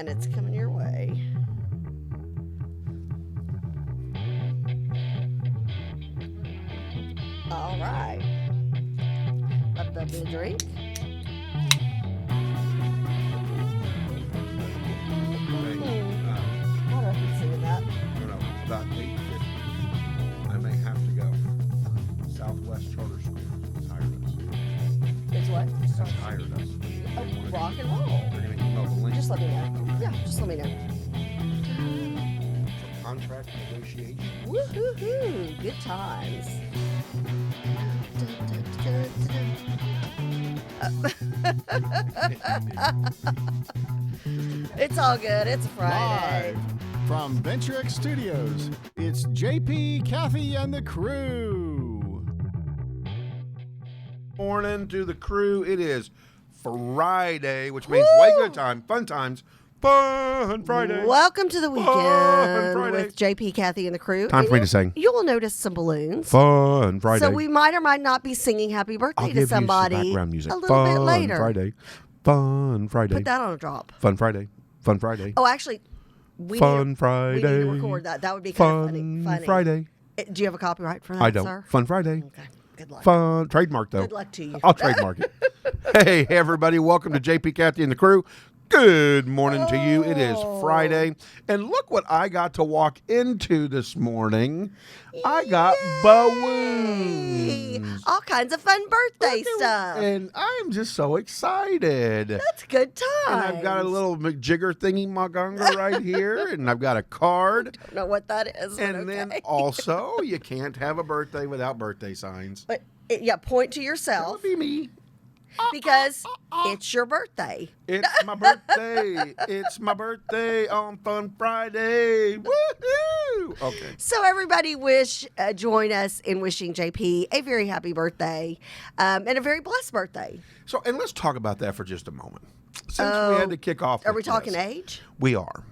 and it's coming your way. All right. Up a bit of drink. I don't know if you're singing that. No, about 8:50. I may have to go. Southwest Charter School has hired us. It's what? Has hired us. Oh, rock and roll. They're going to email the link. Just let me know. Okay. Yeah, just let me know. For contract negotiation. Woo-hoo-hoo. Good times. It's all good. It's Friday. Live from VentureX Studios, it's JP, Kathy, and the crew. Morning to the crew. It is Friday, which means way good time, fun times, fun Friday. Welcome to the Fun weekend Friday. with JP, Kathy, and the crew. Time And for me to sing. You will notice some balloons. Fun Friday. So we might or might not be singing happy birthday I'll to give somebody you some background music. a little bit Fun later. Friday. Fun Friday. Put that on a drop. Fun Friday. Fun Friday. Oh, actually, we Fun need, Friday. we need to record that. That would be kind of funny. Fun Friday. Do you have a copyright for that, I don't. sir? Fun Friday. Okay. Good luck. Fun. Trademark, though. Good luck to you. I'll trademark it. Hey, everybody. Welcome to JP, Kathy, and the crew. Good morning to you. It is Friday. And look what I got to walk into this morning. I got balloons. All kinds of fun birthday stuff. And I'm just so excited. That's good times. And I've got a little McJigger thingy magonga right here. And I've got a card. Don't know what that is. but And then okay. also, you can't have a birthday without birthday signs. But yeah, point to That yourself would be me. because it's your birthday. It's my birthday. It's my birthday on Fun Friday. Woohoo! Okay. So everybody join us in wishing JP a very happy birthday and a very blessed birthday. So, and let's talk about that for just a moment. Since we had to kick off Are with we talking this, age? We are.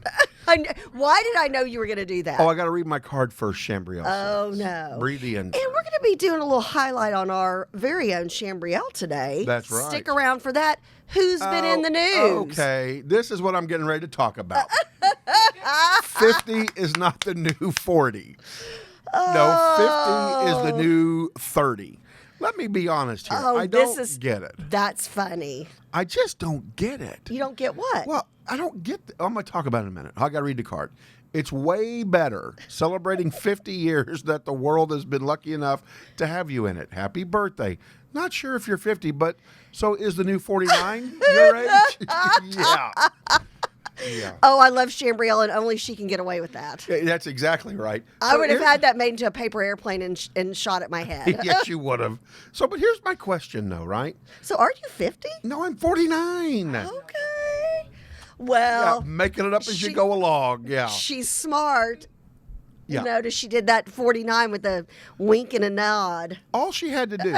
Why did I know you were going to do that? Oh, I got to read my card first, Chambriel. Oh, says. no. Breathe the in. And we're going to be doing a little highlight on our very own Chambriel today. That's right. Stick around for that. Who's been in the news? Okay, this is what I'm getting ready to talk about. 50 is not the new 40. No, 50 is the new 30. Let me be honest here. Oh, I don't get it. That's funny. I just don't get it. You don't get what? Well, I don't get I'm going to talk about it in a minute. I got to read the card. It's way better celebrating 50 years that the world has been lucky enough to have you in it. Happy birthday. Not sure if you're 50, but so is the new 49 your age? Yeah. Yeah. Oh, I love Chambriel, and only she can get away with that. Yeah, that's exactly right. I would have had that made into a paper airplane and shot at my head. Yes, you would have. So, but here's my question, though, right? So are you 50? No, I'm 49. Okay. Yeah, Well, making it up as you she- go along. Yeah. she's smart. Yeah. You notice she did that 49 with a wink and a nod. All she had to do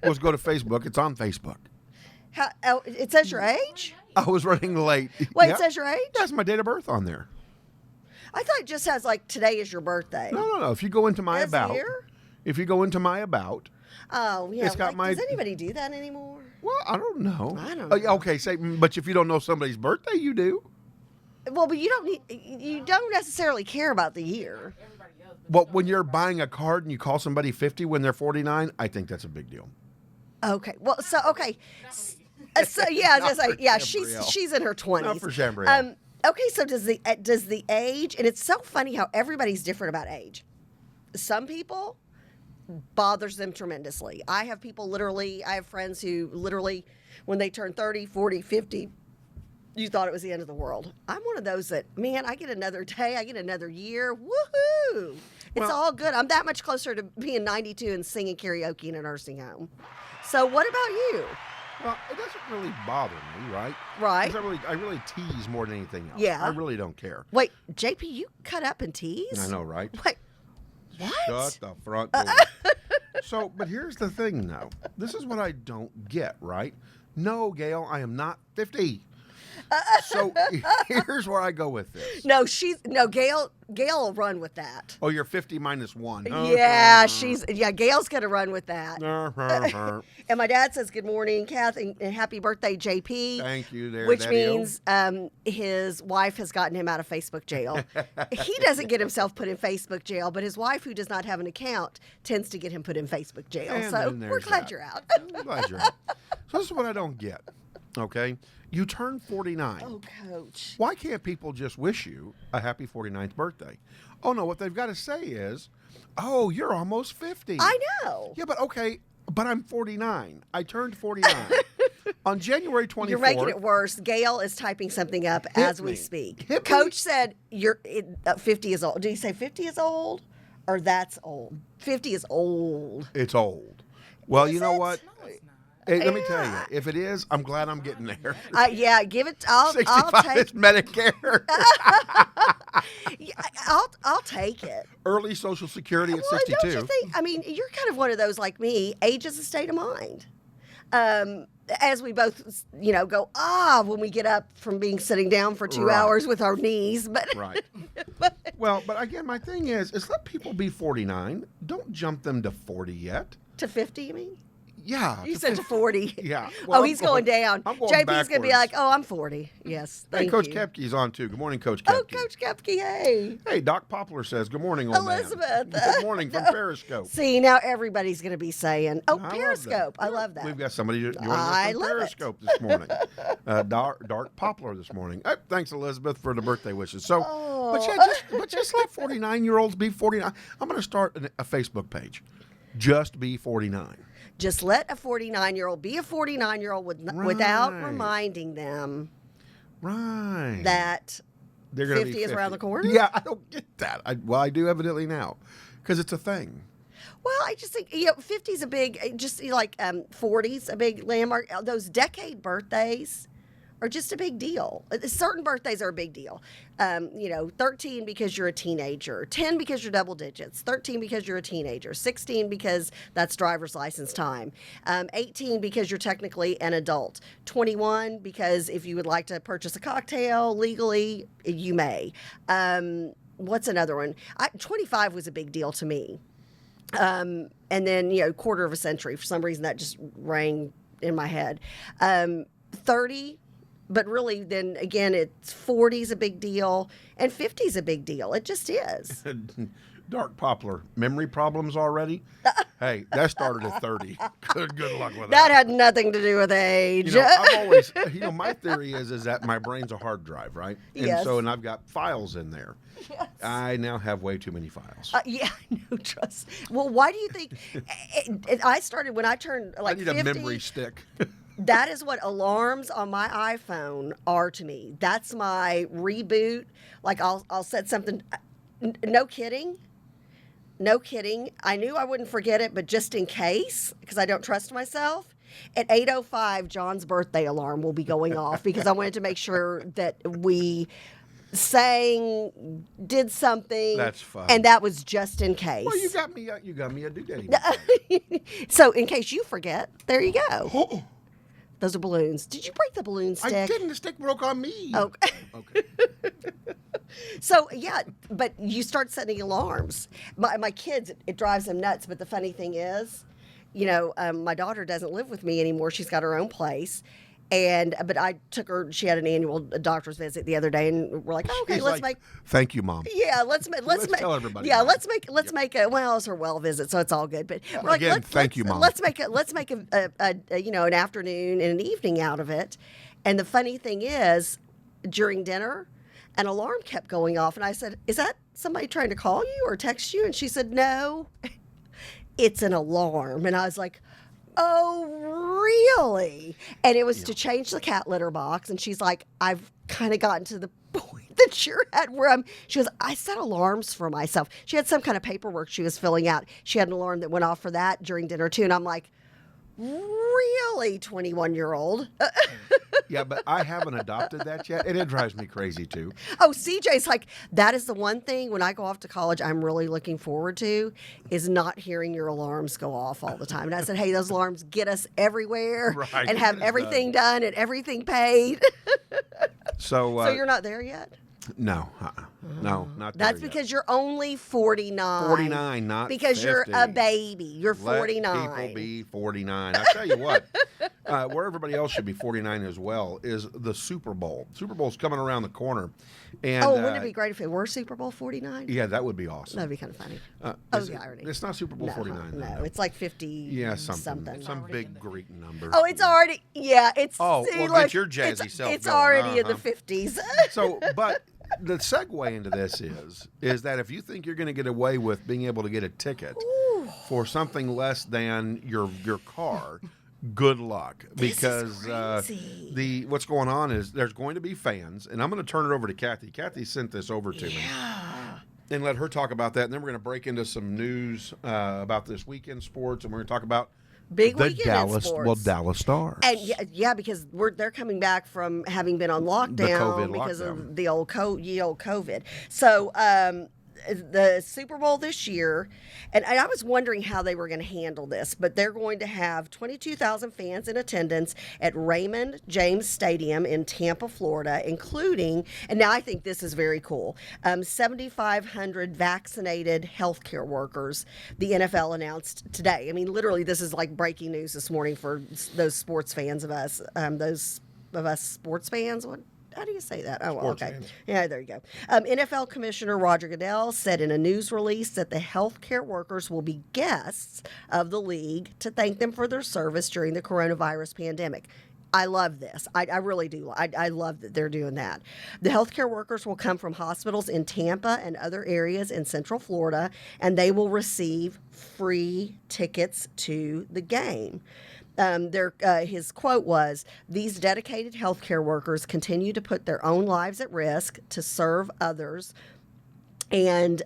was go to Facebook. It's on Facebook. It says your age? I was running late. Wait, Yep. it says your age? That's my date of birth on there. I thought it just says like today is your birthday. No. If you go into my This about, year? if you go into my about, Oh, yeah. It's got Does anybody do that anymore? well, I don't know. I don't Oh, know. yeah, okay, but if you don't know somebody's birthday, you do. Well, but you don't necessarily care about the year. Well, when you're buying a card and you call somebody 50 when they're 49, I think that's a big deal. Okay. Well, so yeah, I was gonna say, yeah, Chambriel. she's in her 20s. Not for Chambriel. Okay, so does the age, and it's so funny how everybody's different about age. Some people bothers them tremendously. I have friends who literally, when they turn 30, 40, 50, you thought it was the end of the world. I'm one of those that, man, I get another day, I get another year. Woohoo! It's Well- all good. I'm that much closer to being 92 and singing karaoke in a nursing home. So what about you? Well, it doesn't really bother me, right? Right. 'Cause I really tease more than anything else. Yeah. I really don't care. Wait, JP, you cut up and tease? I know, right? Wait, what? Shut the front door. So, but here's the thing, though. This is what I don't get, right? No, Gail, I am not 50. So here's where I go with this. No, Gail will run with that. Oh, you're 50 minus 1. Yeah, Gail's gonna run with that. Thank And my dad says, "Good morning, Kath, and happy birthday, JP." you there, Which Daddy-o. means his wife has gotten him out of Facebook jail. He doesn't get himself put in Facebook jail, but his wife, who does not have an account, tends to get him put in Facebook jail. And So then we're there's glad that. you're out. I'm glad you're out. So this is what I don't get. Okay, you turn 49. Oh, Coach. Why can't people just wish you a happy 49th birthday? Oh no, what they've got to say is, "Oh, you're almost 50." I know. Yeah, but okay, but I'm 49. I turned 49 on January 24th. You're making it worse. Gail is typing something up as we me. speak. Hit me. Coach said 50 is old. Did he say 50 is old? Or that's old? 50 is old. It's old. Well, you know it? what? Hey, let me tell you, if it is, I'm glad I'm getting there. Yeah, give it. I'll 65 take. is Medicare. I'll take it. Early Social Security at Well, 62. don't you think? I mean, you're kind of one of those like me. Age is a state of mind. As we both, go when we get up from sitting down for 2 Right. hours with our knees. But Right. Well, but again, my thing is let people be 49. Don't jump them to 40 yet. to 50, you mean? Yeah. You said to 40. Yeah. Well, I'm he's going down. I'm going JP's going to be like, backwards. I'm 40. Yes. Hey, Thank Coach you. Kepke's on too. Good morning, Coach Kepke. Oh, Coach Kepke, hey. Hey, Doc Poplar says, good morning, old Elizabeth. man. Good morning from Periscope. See, now everybody's going to be saying, I love that. Periscope. I love that. We've got somebody joining I us from love it. Periscope this morning. Dark Poplar this morning. Hey, thanks, Elizabeth, for the birthday wishes. So, but just let 49-year-olds be 49. I'm going to start a Facebook page. Just be 49. Just let a 49-year-old be a 49-year-old without Right. reminding them Right. that They're gonna 50 be is around the corner? Yeah, I don't get that. I do evidently now because it's a thing. Well, I just think 50 is a big, just like 40's a big landmark. Those decade birthdays are just a big deal. Certain birthdays are a big deal. 13 because you're a teenager, 10 because you're double digits, 13 because you're a teenager, 16 because that's driver's license time, 18 because you're technically an adult, 21 because if you would like to purchase a cocktail legally, you may. What's another one? 25 was a big deal to me. And then, quarter of a century. For some reason, that just rang in my head. 30, but really, then again, it's 40's a big deal, and 50's a big deal. It just is. Dark Poplar, memory problems already? Hey, that started at 30. Good luck with That that. had nothing to do with age. I've always, my theory is that my brain's a hard drive, right? And Yes. so, and I've got files in there. Yes. I now have way too many files. Yeah, no trust. Well, why do you think I started when I turned like I need 50? a memory stick. That is what alarms on my iPhone are to me. That's my reboot. Like I'll set something. No kidding. No kidding. I knew I wouldn't forget it, but just in case, because I don't trust myself, at 8:05, John's birthday alarm will be going off because I wanted to make sure that we sang, did something. That's fun. And that was just in case. Well, you got me a doodaddy. So in case you forget, there you go. Oh, Those are balloons. Did you break the balloon stick? I didn't. The stick broke on me. Oh. Okay. So yeah, but you start setting alarms. My kids, it drives them nuts. But the funny thing is, my daughter doesn't live with me anymore. She's got her own place. But I took her. She had an annual doctor's visit the other day, and we're like, okay, He's let's like, make. Thank you, Mom. Yeah, let's make. tell everybody Yeah, that. let's make a. Well, it's her well visit, so it's all good. But we're like, Again, thank you, Mom. Let's make an afternoon and an evening out of it. And the funny thing is, during dinner, an alarm kept going off, and I said, "Is that somebody trying to call you or text you?" And she said, "No, it's an alarm." And I was like, "Oh, really?" And it was to change the cat litter box. And she's like, "I've kind of gotten to the point that you're at where she goes, I set alarms for myself." She had some kind of paperwork she was filling out. She had an alarm that went off for that during dinner too. And I'm like, really, 21-year-old? Yeah, but I haven't adopted that yet, and it drives me crazy too. Oh, CJ's like, that is the one thing when I go off to college I'm really looking forward to is not hearing your alarms go off all the time. And I said, hey, those alarms get us everywhere Right, and have get us everything done and everything paid. So, So you're not there yet? no, no, not That's there yet. because you're only 49. 49, not because 50. you're a baby. You're Let 49. people be 49. I tell you what, where everybody else should be 49 as well is the Super Bowl. Super Bowl's coming around the corner, and wouldn't it be great if it were Super Bowl 49? yeah, that would be awesome. That'd be kind of funny. The irony. It's not Super Bowl 49. No, it's like 50 yeah, something. Some already big in the Greek number. Oh, it's already, it's. Oh, see, well, look, get your jazzy self It's going. already in the Uh-huh. 50s. So, but the segue into this is that if you think you're going to get away with being able to get a ticket for something less than your car, good luck, because crazy. what's going on is there's going to be fans, and I'm going to turn it over to Kathy. Kathy sent this over to me. And let her talk about that, and then we're going to break into some news about this weekend sports, and we're going to talk about Big the weekend in sports. Dallas Stars. And yeah, because they're coming back from having been on lockdown COVID because lockdown. of the old COVID. So the Super Bowl this year, and I was wondering how they were going to handle this, but they're going to have 22,000 fans in attendance at Raymond James Stadium in Tampa, Florida, including, and now I think this is very cool, 7,500 vaccinated healthcare workers. The NFL announced today. I mean, literally, this is like breaking news this morning for those sports fans of us. Those of us sports fans. How do you say that? Oh, well, Sports okay. fans. Yeah, there you go. NFL Commissioner Roger Goodell said in a news release that the healthcare workers will be guests of the league to thank them for their service during the coronavirus pandemic. I love this. I really do. I love that they're doing that. The healthcare workers will come from hospitals in Tampa and other areas in Central Florida, and they will receive free tickets to the game. His quote was, "These dedicated healthcare workers continue to put their own lives at risk to serve others, and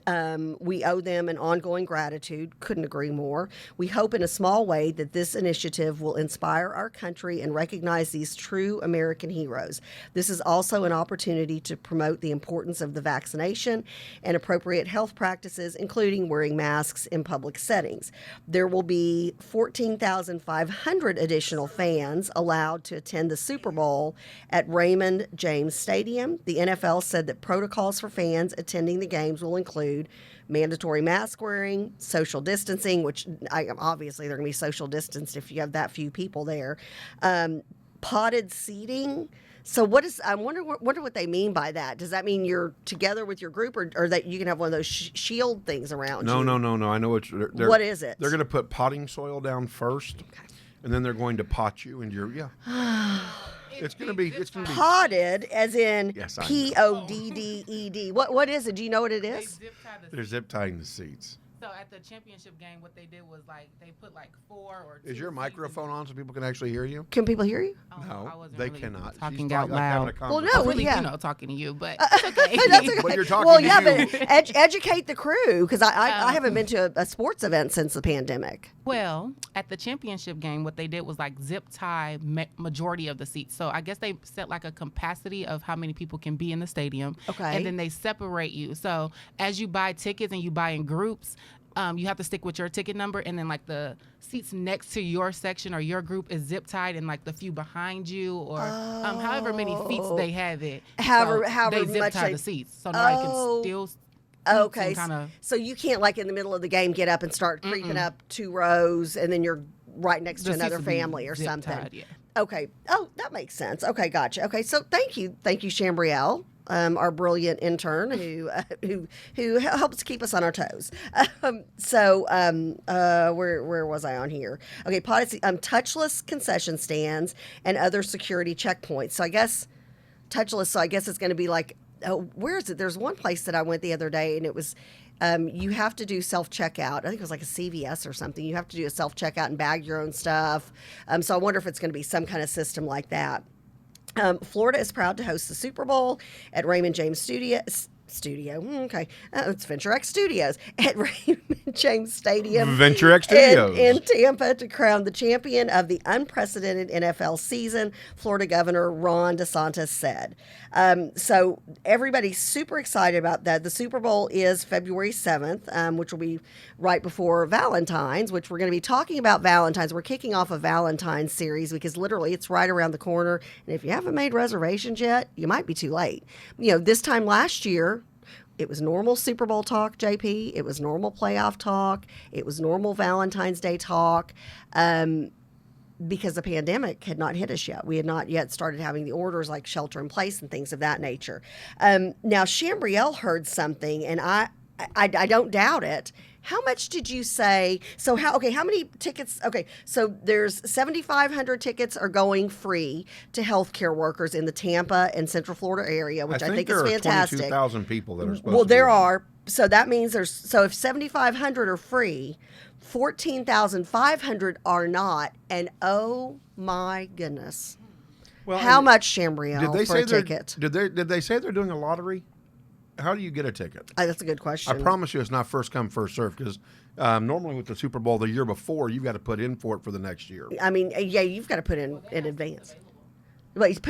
we owe them an ongoing gratitude." Couldn't agree more. "We hope in a small way that this initiative will inspire our country and recognize these true American heroes. This is also an opportunity to promote the importance of the vaccination and appropriate health practices, including wearing masks in public settings. There will be 14,500 additional fans allowed to attend the Super Bowl at Raymond James Stadium. The NFL said that protocols for fans attending the games will include mandatory mask wearing, social distancing, which obviously they're going to be social distanced if you have that few people there, potted seating." So I wonder what they mean by that. Does that mean you're together with your group, or that you can have one of those shield things around No, you? no. I know what What is it? They're going to put potting soil down first, and then they're going to pot you, and it's going to be Potted, as in Yes, I know. PODDED. What is it? Do you know what it They is? zip tied the they're zip tying the seats. So at the championship game, what they did was they put 4 or 2 Is your seats microphone on so people can actually hear you? Can people hear you? in- No, I wasn't they really cannot. She's Talking like out having loud. a Well, no, I conversation. really, yeah. talking to you, but it's okay. That's okay. But you're talking well, to yeah, you. but educate the crew, because I haven't been to a sports event since the pandemic. Well, at the championship game, what they did was zip tie majority of the seats. So I guess they set a capacity of how many people can be in the stadium. Okay. And then they separate you. So as you buy tickets and you buy in groups, you have to stick with your ticket number, and then the seats next to your section or your group is zip tied, and the few behind you, or however many feet they have it. However they zip much tie they- the seats, so nobody can still. Okay, Kind of. so you can't in the middle of the game get up and start creeping up 2 rows, and then you're right next to The seats another will be family or zip something. tied, yeah. Okay. Oh, that makes sense. Okay, gotcha. Okay, so thank you, Chambrielle, our brilliant intern who helps keep us on our toes. Where was I on here? Okay, touchless concession stands and other security checkpoints. So I guess touchless. So I guess it's going to be where is it? There's one place that I went the other day, and it was. You have to do self-checkout. I think it was a CVS or something. You have to do a self-checkout and bag your own stuff. So I wonder if it's going to be some kind of system like that. Florida is proud to host the Super Bowl at Raymond James Studio. Okay, it's Venture X Studios at Raymond James Stadium Venture X Studios. in Tampa to crown the champion of the unprecedented NFL season, Florida Governor Ron DeSantis said. So everybody's super excited about that. The Super Bowl is February 7th, which will be right before Valentines, which we're going to be talking about Valentines. We're kicking off a Valentines series because literally it's right around the corner. And if you haven't made reservations yet, you might be too late. You know, this time last year, it was normal Super Bowl talk, JP. It was normal playoff talk. It was normal Valentine's Day talk because the pandemic had not hit us yet. We had not yet started having the orders like shelter in place and things of that nature. Now, Chambrielle heard something, and I don't doubt it. How much did you say? So how many tickets? Okay, so there's 7,500 tickets are going free to healthcare workers in the Tampa and Central Florida area, which I think is fantastic. 22,000 people that are supposed to Well, be there on. are. So that means if 7,500 are free, 14,500 are not. And oh my goodness. Well, How and much, Chambrielle, did they for say a they're- ticket? Did they say they're doing a lottery? How do you get a ticket? That's a good I question. promise you it's not first come, first serve because normally with the Super Bowl the year before, you've got to put in for it for the next year. I mean, yeah, you've got to put in advance. Wait,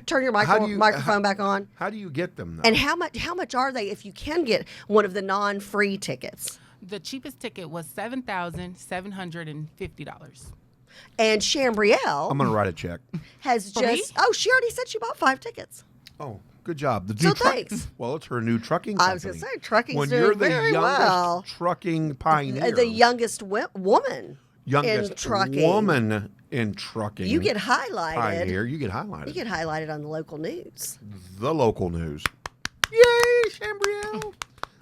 turn your How do you- microphone back on. How do you get them, though? And how much are they if you can get one of the non-free tickets? The cheapest ticket was $7,750. And Chambrielle I'm going to write a check. has For me? she already said she bought 5 tickets. Oh, good job. The So new truck- thanks. Well, it's her new trucking company. I was going to say, trucking's when doing you're the very youngest well. trucking pioneer, The youngest woman youngest in trucking. woman in trucking, You get highlighted. pioneer, you get highlighted. You get highlighted on the local news. The local news. Yay, Chambrielle.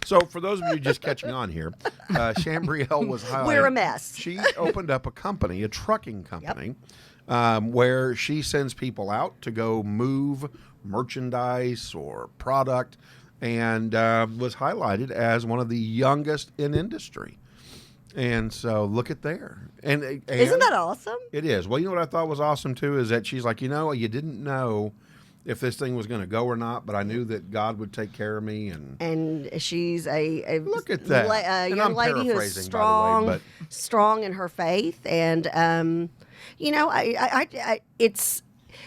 So, for those of you just catching on here, Chambrielle was highlighted. We're a mess. She opened up a company, a trucking company, where she sends people out to go move merchandise or product, and was highlighted as one of the youngest in industry. And so, look at there. And Isn't that awesome? It is. Well, you know what I thought was awesome too is that she's like, you didn't know if this thing was going to go or not, but I knew that God would take care of me. And she's a look at that. a And young I'm lady who is paraphrasing, by the way, strong in her faith, and it's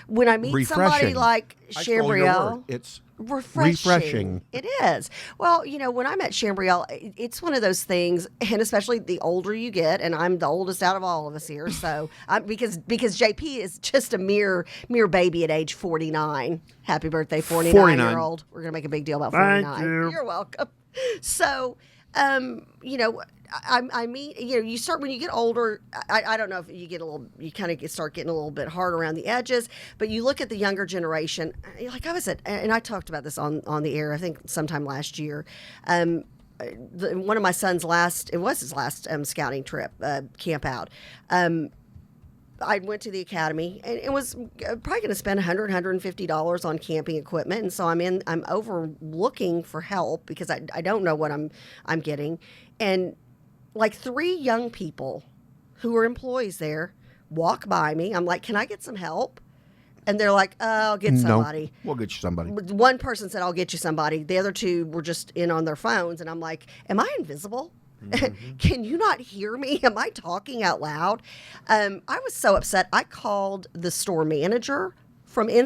when I meet somebody Refreshing. like I stole your Chambrielle. word. It's Refreshing. It is. Well, when I met Chambrielle, it's one of those things, and especially the older you get, and I'm the oldest out of all of us here, so because JP is just a mere baby at age 49. Happy birthday, 49-year-old. We're gonna make a big deal about 49. Thank you. You're welcome. So, I mean, you start when you get older. I don't know if you get you kind of start getting a little bit hard around the edges, but you look at the younger generation. Like I was and I talked about this on the air, I think sometime last year. One of my son's last scouting trip, camp out. I went to the academy and it was probably going to spend $100, $150 on camping equipment. And so I'm over looking for help because I don't know what I'm getting. And like 3 young people who are employees there walk by me. I'm like, can I get some help? And they're like, I'll get somebody. No, we'll get you somebody. One person said, I'll get you somebody. The other 2 were just in on their phones. And I'm like, am I invisible? Mm-hmm. Can you not hear me? Am I talking out loud? I was so upset. I called the store manager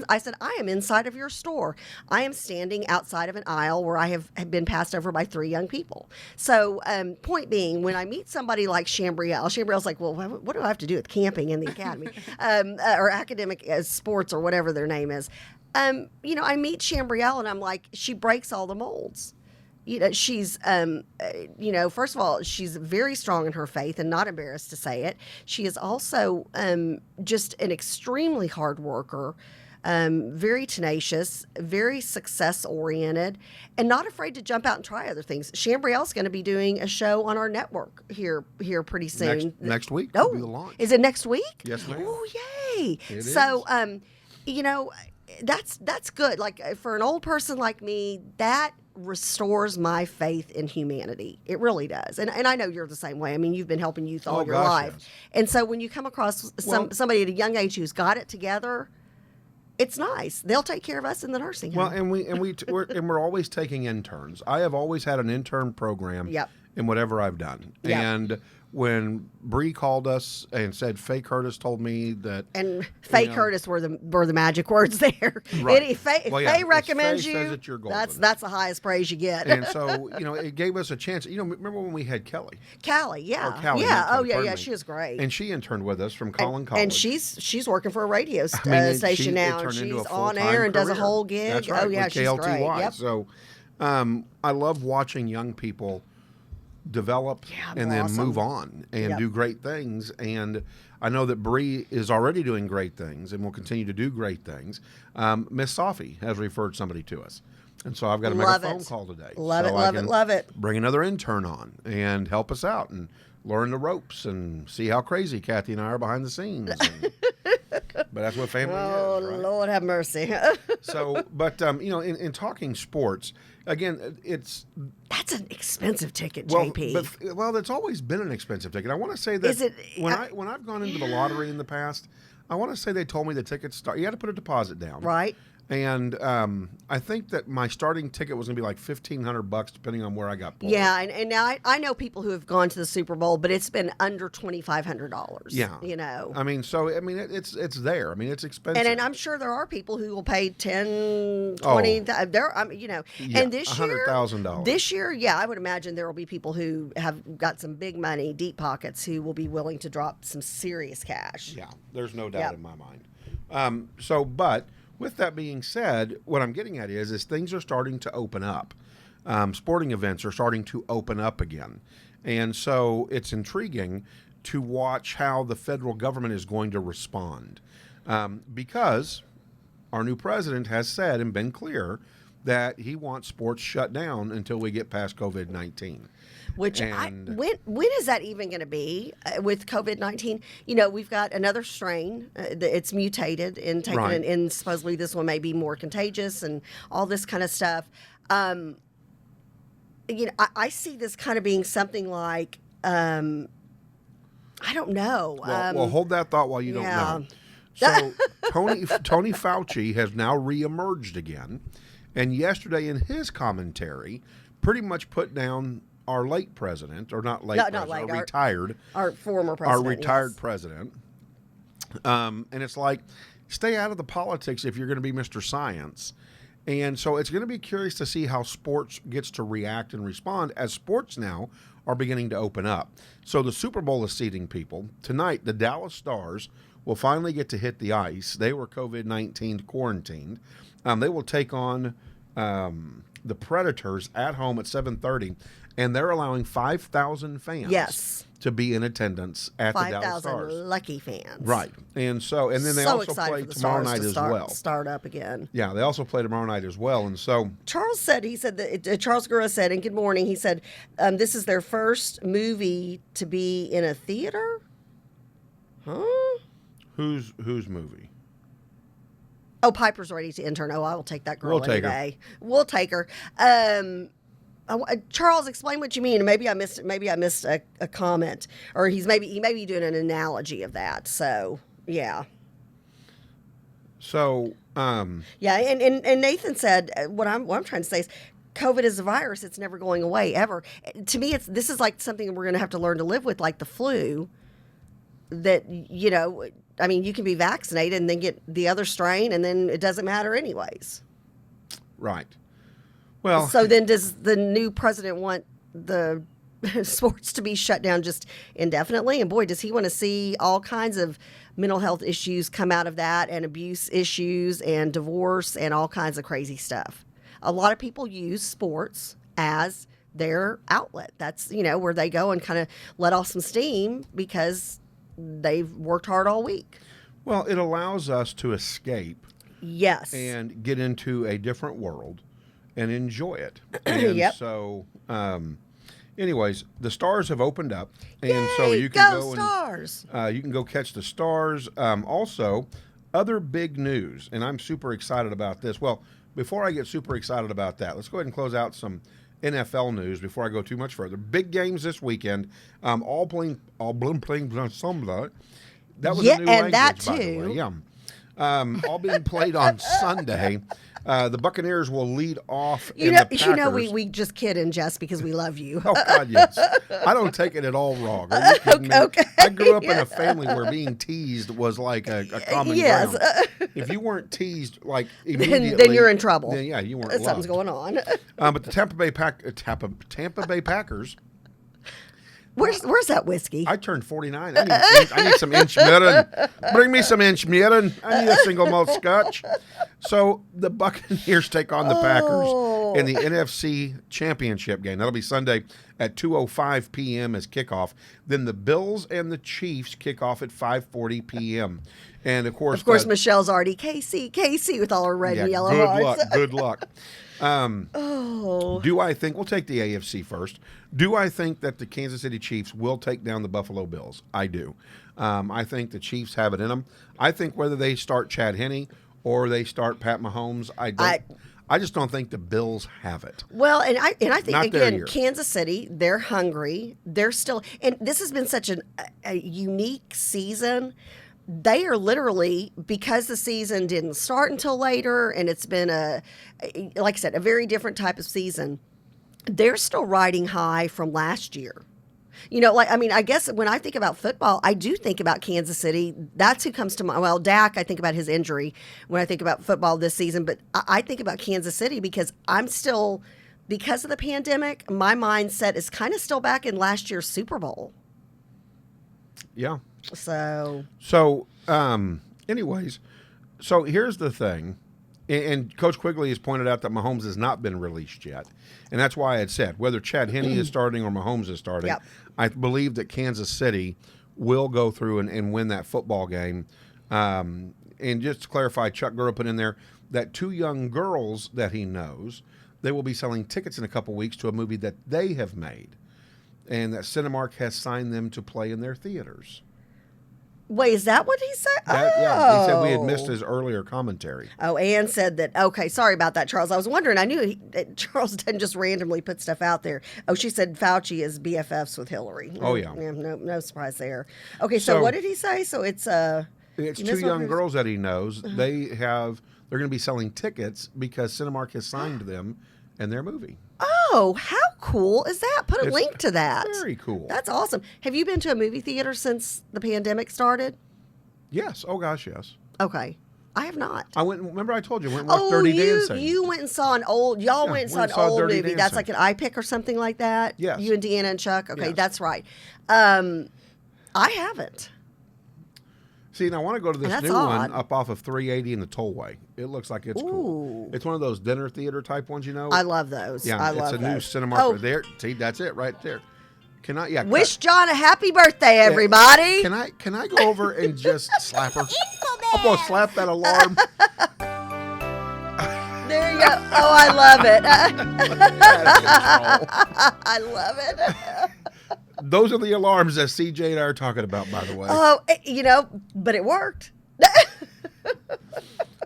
I said, I am inside of your store. I am standing outside of an aisle where I have been passed over by 3 young people. So point being, when I meet somebody like Chambrielle's like, well, what do I have to do with camping in the academy or academic sports or whatever their name is? I meet Chambrielle and I'm like, she breaks all the molds. She's, first of all, she's very strong in her faith and not embarrassed to say it. She is also just an extremely hard worker, very tenacious, very success-oriented, and not afraid to jump out and try other things. Chambrielle's going to be doing a show on our network here pretty soon. Next week Oh, will be the launch. is it next week? Yes, ma'am. Oh, yay. It So, that's good. Like for an old person like me, that restores my faith in humanity. It really does. And I know you're the same way. I mean, you've been helping youth all your life. Yes. And so when you come across somebody at a young age who's got it together, it's nice. They'll take care of us in the nursing home. Well, we're always taking interns. I have always had an intern program. Yep. in whatever I've done. Yeah. And when Bree called us and said Faye Curtis told me that, And Faye Curtis were the magic words there. Right. Faye, Well, yeah, Faye if recommends Faye you. says it, you're golden. That's the highest praise you get. and so it gave us a chance. Remember when we had Kelly? Callie, yeah, Or Callie, yeah, not Kelly, oh yeah, pardon yeah, me. she was great. And she interned with us from Collin College. And she's working for a radio it station now, and turned into a she's on full-time air and does a career. whole gig. That's right, Oh yeah, with she's KLTY. great. Yep. So I love watching young people develop and then awesome. move on and Yep. do great things. And I know that Bree is already doing great things and will continue to do great things. Miss Sophie has referred somebody to us. And so I've got to make Love a phone it. call today. Love so it, I love it, can love it. Bring another intern on and help us out and learn the ropes and see how crazy Kathy and I are behind the scenes. But that's what family Oh is, right? Lord have mercy. So, but in talking sports, again, That's an expensive ticket, well, JP. well, it's always been an expensive ticket. I want to say that Is it- when I've gone into the lottery in the past, I want to say they told me the tickets you had to put a deposit down, Right. And I think that my starting ticket was going to be like $1,500 depending on where I got pulled. Yeah, and now I know people who have gone to the Super Bowl, but it's been under $2,500. Yeah. I mean, it's there. I mean, it's expensive. and I'm sure there are people who will pay 10, Oh. 20. There, Yeah, and this year, $100,000. This year, yeah, I would imagine there will be people who have got some big money, deep pockets, who will be willing to drop some serious cash. Yeah, there's no doubt Yep. in my mind. But with that being said, what I'm getting at is things are starting to open up. Sporting events are starting to open up again. And so it's intriguing to watch how the federal government is going to respond. Because our new president has said and been clear that he wants sports shut down until we get past COVID-19. Which And- when is that even going to be with COVID-19? We've got another strain. It's mutated and taken, Right. and supposedly this one may be more contagious and all this kind of stuff. I see this kind of being something like, I don't know. Well, hold that thought while you don't yeah. know. So Tony Fauci has now reemerged again, and yesterday in his commentary, pretty much put down our late president, or not late, No, president, not late, our retired, Our former our president. retired yes. president. And it's like, stay out of the politics if you're going to be Mr. Science. And so it's going to be curious to see how sports gets to react and respond as sports now are beginning to open up. So the Super Bowl is seating people. Tonight, the Dallas Stars will finally get to hit the ice. They were COVID-19 quarantined. They will take on the Predators at home at 7:30, and they're allowing 5,000 fans Yes. to be in attendance at the Dallas 5,000 Stars. lucky fans. Right. And then they so also excited play for the tomorrow Stars night to as start, well. Start up again. Yeah, they also play tomorrow night as well. And so Charles said Charles Gura said, and good morning, he said, this is their first movie to be in a theater? Huh? whose movie? Oh, Piper's ready to intern. Oh, I will take that girl We'll take her. any day. We'll take her. Charles, explain what you mean. Maybe I missed a comment, or he may be doing an analogy of that. So yeah. So Yeah, and Nathan said what I'm trying to say is, COVID is a virus. It's never going away ever. To me, this is like something we're going to have to learn to live with, like the flu. That I mean, you can be vaccinated and then get the other strain, and then it doesn't matter anyways. right. Well, So then, does the new president want the sports to be shut down just indefinitely? And boy, does he want to see all kinds of mental health issues come out of that, and abuse issues, and divorce, and all kinds of crazy stuff. A lot of people use sports as their outlet. That's, where they go and kind of let off some steam because they've worked hard all week. well, it allows us to escape Yes. and get into a different world and enjoy it. And Yep. so, anyways, the Stars have opened up, and so Yay, you can go go Stars. and you can go catch the Stars. Also, other big news, and I'm super excited about this. Well, before I get super excited about that, let's go ahead and close out some NFL news before I go too much further. Big games this weekend. All playing some of that. That was Yeah, a new and language, that by the too. way. Yeah. All being played on Sunday. The Buccaneers will lead off. You know, we just kid and jest because we love you. Oh God, yes. I don't take it at all wrong. Are you kidding me? Okay. I grew up in a family where being teased was like a common Yes. ground. If you weren't teased like immediately, then you're in trouble. Then, yeah, you weren't. Something's loved. going on. But the Tampa Bay Packers. Where's that whiskey? I turned 49. I need some Inchmitten. Bring me some Inchmitten. I need a single malt scotch. So the Buccaneers take on the Packers in the NFC Championship game. That'll be Sunday at 2:05 p.m. as kickoff. Then the Bills and the Chiefs kick off at 5:40 p.m. And of course, Michelle's already KC with all her red and yellow hearts. Good luck. Do I think we'll take the AFC first? Do I think that the Kansas City Chiefs will take down the Buffalo Bills? I do. I think the Chiefs have it in them. I think whether they start Chad Henne or they start Pat Mahomes, I just don't think the Bills have it. Well, and I think Not their again, year. Kansas City, they're hungry. They're still, and this has been such a unique season. They are literally, because the season didn't start until later, and it's been like I said, a very different type of season. They're still riding high from last year. You know, I guess when I think about football, I do think about Kansas City. That's who comes to mind. Well, Dak, I think about his injury when I think about football this season, but I think about Kansas City because because of the pandemic, my mindset is kind of still back in last year's Super Bowl. Yeah. So, anyways, so here's the thing, and Coach Quigley has pointed out that Mahomes has not been released yet, and that's why I had said whether Chad Henne is starting or Mahomes is starting, Yep. I believe that Kansas City will go through and win that football game. And just to clarify, Chuck Gurr put in there that 2 young girls that he knows, they will be selling tickets in a couple weeks to a movie that they have made, and that Cinemark has signed them to play in their theaters. wait, is that what he said? Yeah, he said we had missed his earlier commentary. Oh, Ann said that. Okay, sorry about that, Charles. I was wondering. I knew Charles didn't just randomly put stuff out there. Oh, she said Fauci is BFFs with Hillary. Oh, yeah. No surprise there. Okay, so what did he say? So it's It's 2 young girls that he knows. They're going to be selling tickets because Cinemark has signed them and their movie. Oh, how cool is that? Put a It's link to that. Very cool. That's awesome. Have you been to a movie theater since the pandemic started? Yes. Oh gosh, yes. Okay, I have not. I went. Remember, I told you, I went and watched Oh, Dirty Dancing. you went and saw an old. Y'all Yeah, went and saw went an and saw old Dirty movie. That's Dancing. like an iPick or something like that. Yes. You and Deanna and Chuck. Okay, Yes. that's right. I haven't. See, and I want to go to this That's new one odd. up off of 380 in the Tollway. It looks like it's cool. Ooh. It's one of those dinner theater type ones, you know. I love those. Yeah, I it's love a new those. Cinemark Oh, there. See, that's it right there. Can I? Yeah. wish John a happy birthday, everybody. Can I go over and just slap her? I'm gonna slap that alarm. There you go. Oh, I love it. Out of control. I love it. Those are the alarms that CJ and I are talking about, by the way. Oh, but it worked.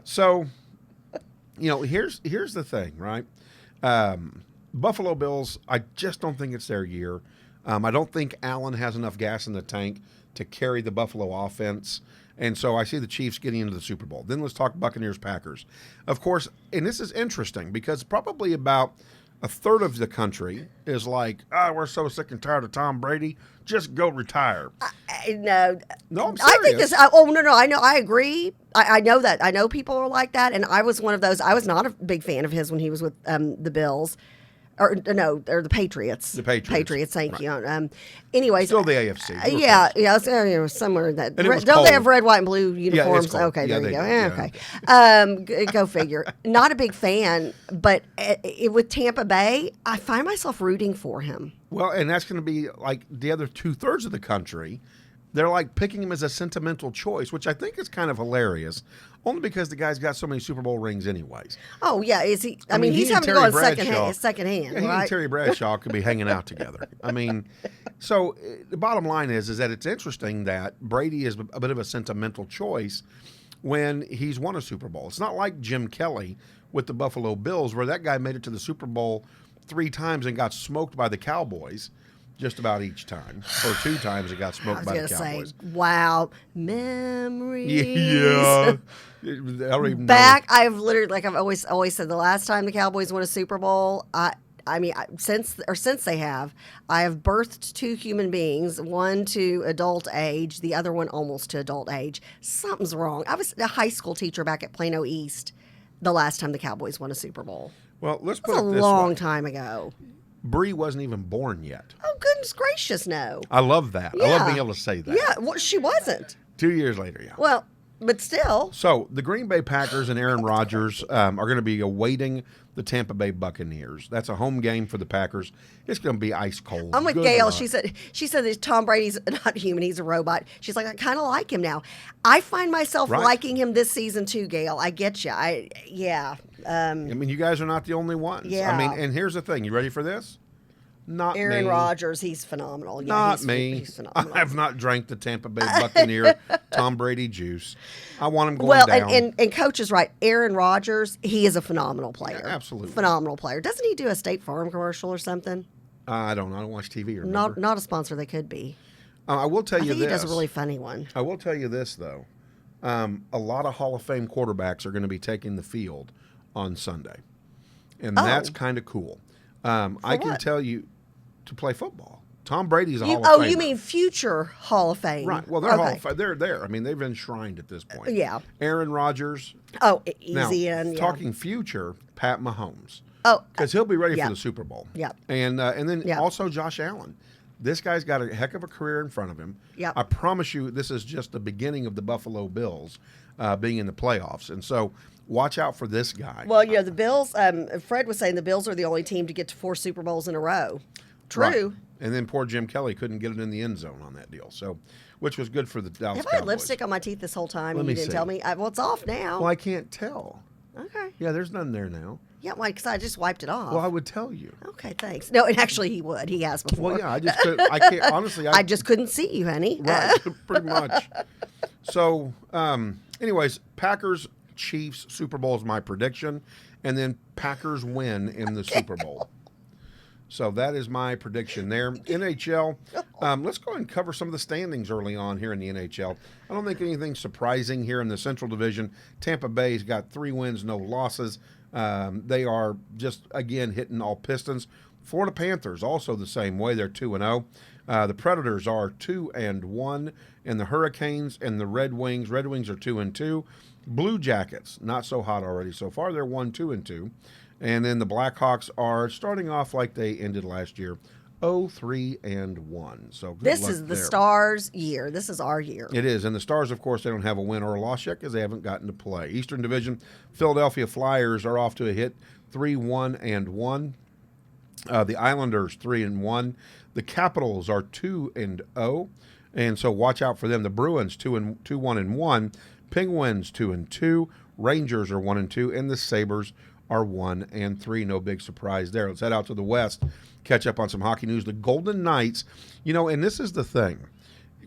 So, here's the thing, right? Buffalo Bills, I just don't think it's their year. I don't think Allen has enough gas in the tank to carry the Buffalo offense. And so I see the Chiefs getting into the Super Bowl. Then let's talk Buccaneers-Packers. Of course, and this is interesting because probably about a third of the country is like, we're so sick and tired of Tom Brady. Just go retire. No. No, I'm I think serious. no. I know. I agree. I know that. I know people are like that. And I was one of those. I was not a big fan of his when he was with the Bills. Or the Patriots. The Patriots. Thank Right. you. Anyways, Still the AFC. You were yeah, close. yeah, it's, somewhere in that. And it was Don't cold. they have red, white, and blue uniforms? cold. Okay, Yeah, there you they go. do, Okay, go figure. Not a big fan, but with Tampa Bay, I find myself rooting for him. Well, and that's going to be like the other 2/3 of the country. They're like picking him as a sentimental choice, which I think is kind of hilarious, only because the guy's got so many Super Bowl rings anyways. Oh yeah, is he? I I mean, mean, he's he and having to go Terry on Bradshaw- second hand, Yeah, he right? and Terry Bradshaw could be hanging out together. I mean, so the bottom line is that it's interesting that Brady is a bit of a sentimental choice when he's won a Super Bowl. It's not like Jim Kelly with the Buffalo Bills, where that guy made it to the Super Bowl 3 times and got smoked by the Cowboys. just about each time, or 2 times it got I smoked was by going the to say, Cowboys. wow, memories. Yeah. I don't even Back, I've literally, like I've always said, the last time the Cowboys won a Super Bowl, since they have, I have birthed 2 human beings, one to adult age, the other one almost to adult age. Something's wrong. I was a high school teacher back at Plano East the last time the Cowboys won a Super Bowl. Well, let's It put was it a this long way. time ago. Bree wasn't even born yet. Oh, goodness gracious, no. I love that. I love being able to say that. Yeah, well, she wasn't. 2 years later, yeah. Well, but still. So the Green Bay Packers and Aaron Rodgers are going to be awaiting the Tampa Bay Buccaneers. That's a home game for the Packers. It's going to be ice cold. I'm with Good Gail. luck. She said that Tom Brady's not human. He's a robot. She's like, I kind of like him now. I find myself Right. liking him this season too, Gail. I get you. Yeah. I mean, you guys are not the only ones. Yeah. I mean, and here's the thing. You ready for this? Not Aaron me. Rodgers, he's phenomenal. Yeah, Not me. He's phenomenal. I have not drank the Tampa Bay Buccaneer Tom Brady juice. I want him going Well, down. and Coach is right. Aaron Rodgers, he is a phenomenal player. Yeah, absolutely. Phenomenal player. Doesn't he do a State Farm commercial or something? I don't know. I don't watch TV. Remember? Not a sponsor they could be. I will tell I you think this. he does a really funny one. I will tell you this, though. A lot of Hall of Fame quarterbacks are going to be taking the field on Sunday. And that's kind of cool. I can what? tell you to play football. Tom Brady's a Hall of Famer. You mean future Hall of Fame? Right. Well, they're okay. Hall of Fame. They're there. I mean, they've enshrined at this point. Yeah. Aaron Rodgers. Oh, Now, easy and yeah. talking future, Pat Mahomes. Oh, Because he'll be ready yeah. for the Super Bowl. Yeah. And then Yeah. also Josh Allen. This guy's got a heck of a career in front of him. Yeah. I promise you, this is just the beginning of the Buffalo Bills being in the playoffs. And so watch out for this guy. well, the Bills. Fred was saying the Bills are the only team to get to 4 Super Bowls in a row. True. Right. And then poor Jim Kelly couldn't get it in the end zone on that deal. So, which was good for the Dallas Have I Cowboys. had lipstick on my teeth this whole time? Let and me you didn't see. tell me. Well, it's off now. Well, I can't tell. Okay. Yeah, there's none there now. Yeah, why? Because I just wiped it off. Well, I would tell you. Okay, thanks. No, and actually he would. He has before. Well, yeah, I just could, I can't honestly. I just couldn't see you, honey. right, pretty much. So, anyways, Packers Chiefs Super Bowl is my prediction, and then Packers win in the Super Bowl. So that is my prediction there. NHL, let's go ahead and cover some of the standings early on here in the NHL. I don't think anything surprising here in the Central Division. Tampa Bay's got 3 wins, no losses. They are just, again, hitting all pistons. Florida Panthers also the same way. They're 2-0. The Predators are 2-1. And the Hurricanes and the Red Wings are 2-2. Blue Jackets, not so hot already so far. They're 1-2. And then the Blackhawks are starting off like they ended last year, 0-3-1. So good This luck is the there. Stars' year. This is our year. It is. And the Stars, of course, they don't have a win or a loss yet because they haven't gotten to play. Eastern Division, Philadelphia Flyers are off to a hit, 3-1-1. The Islanders, 3-1. The Capitals are 2-0. And so watch out for them. The Bruins, 2-1-1. Penguins, 2-2. Rangers are 1-2. And the Sabres are 1-3. No big surprise there. Let's head out to the West, catch up on some hockey news. The Golden Knights, and this is the thing.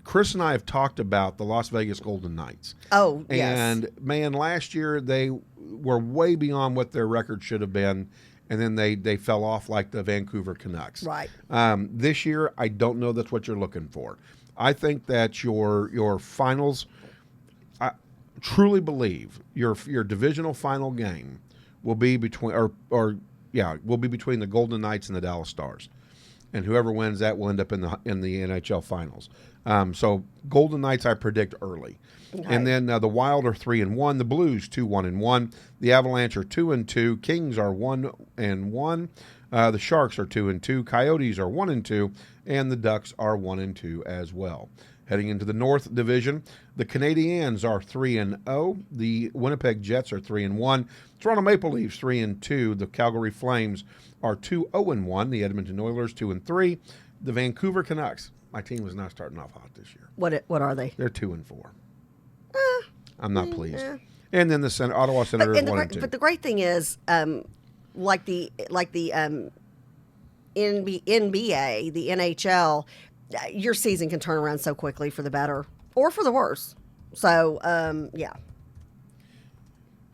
Chris and I have talked about the Las Vegas Golden Knights. Oh, yes. And, man, last year they were way beyond what their record should have been, and then they fell off like the Vancouver Canucks. Right. This year, I don't know that's what you're looking for. I think that your finals, I truly believe your divisional final game will be between will be between the Golden Knights and the Dallas Stars, and whoever wins that will end up in the NHL finals. So Golden Knights I predict early, and then the Wild are 3-1, the Blues 2-1-1, the Avalanche are 2-2, Kings are 1-1, the Sharks are 2-2, Coyotes are 1-2, and the Ducks are 1-2 as well. Heading into the North Division, the Canadiens are 3-0. The Winnipeg Jets are 3-1. Toronto Maple Leafs 3-2. The Calgary Flames are 2-0-1. The Edmonton Oilers 2-3. The Vancouver Canucks. My team is not starting off hot this year. What are they? They're 2-4. I'm not pleased. And then the Ottawa Senators 1-2. But the great thing is, like the NBA, the NHL, your season can turn around so quickly for the better or for the worse. So, yeah.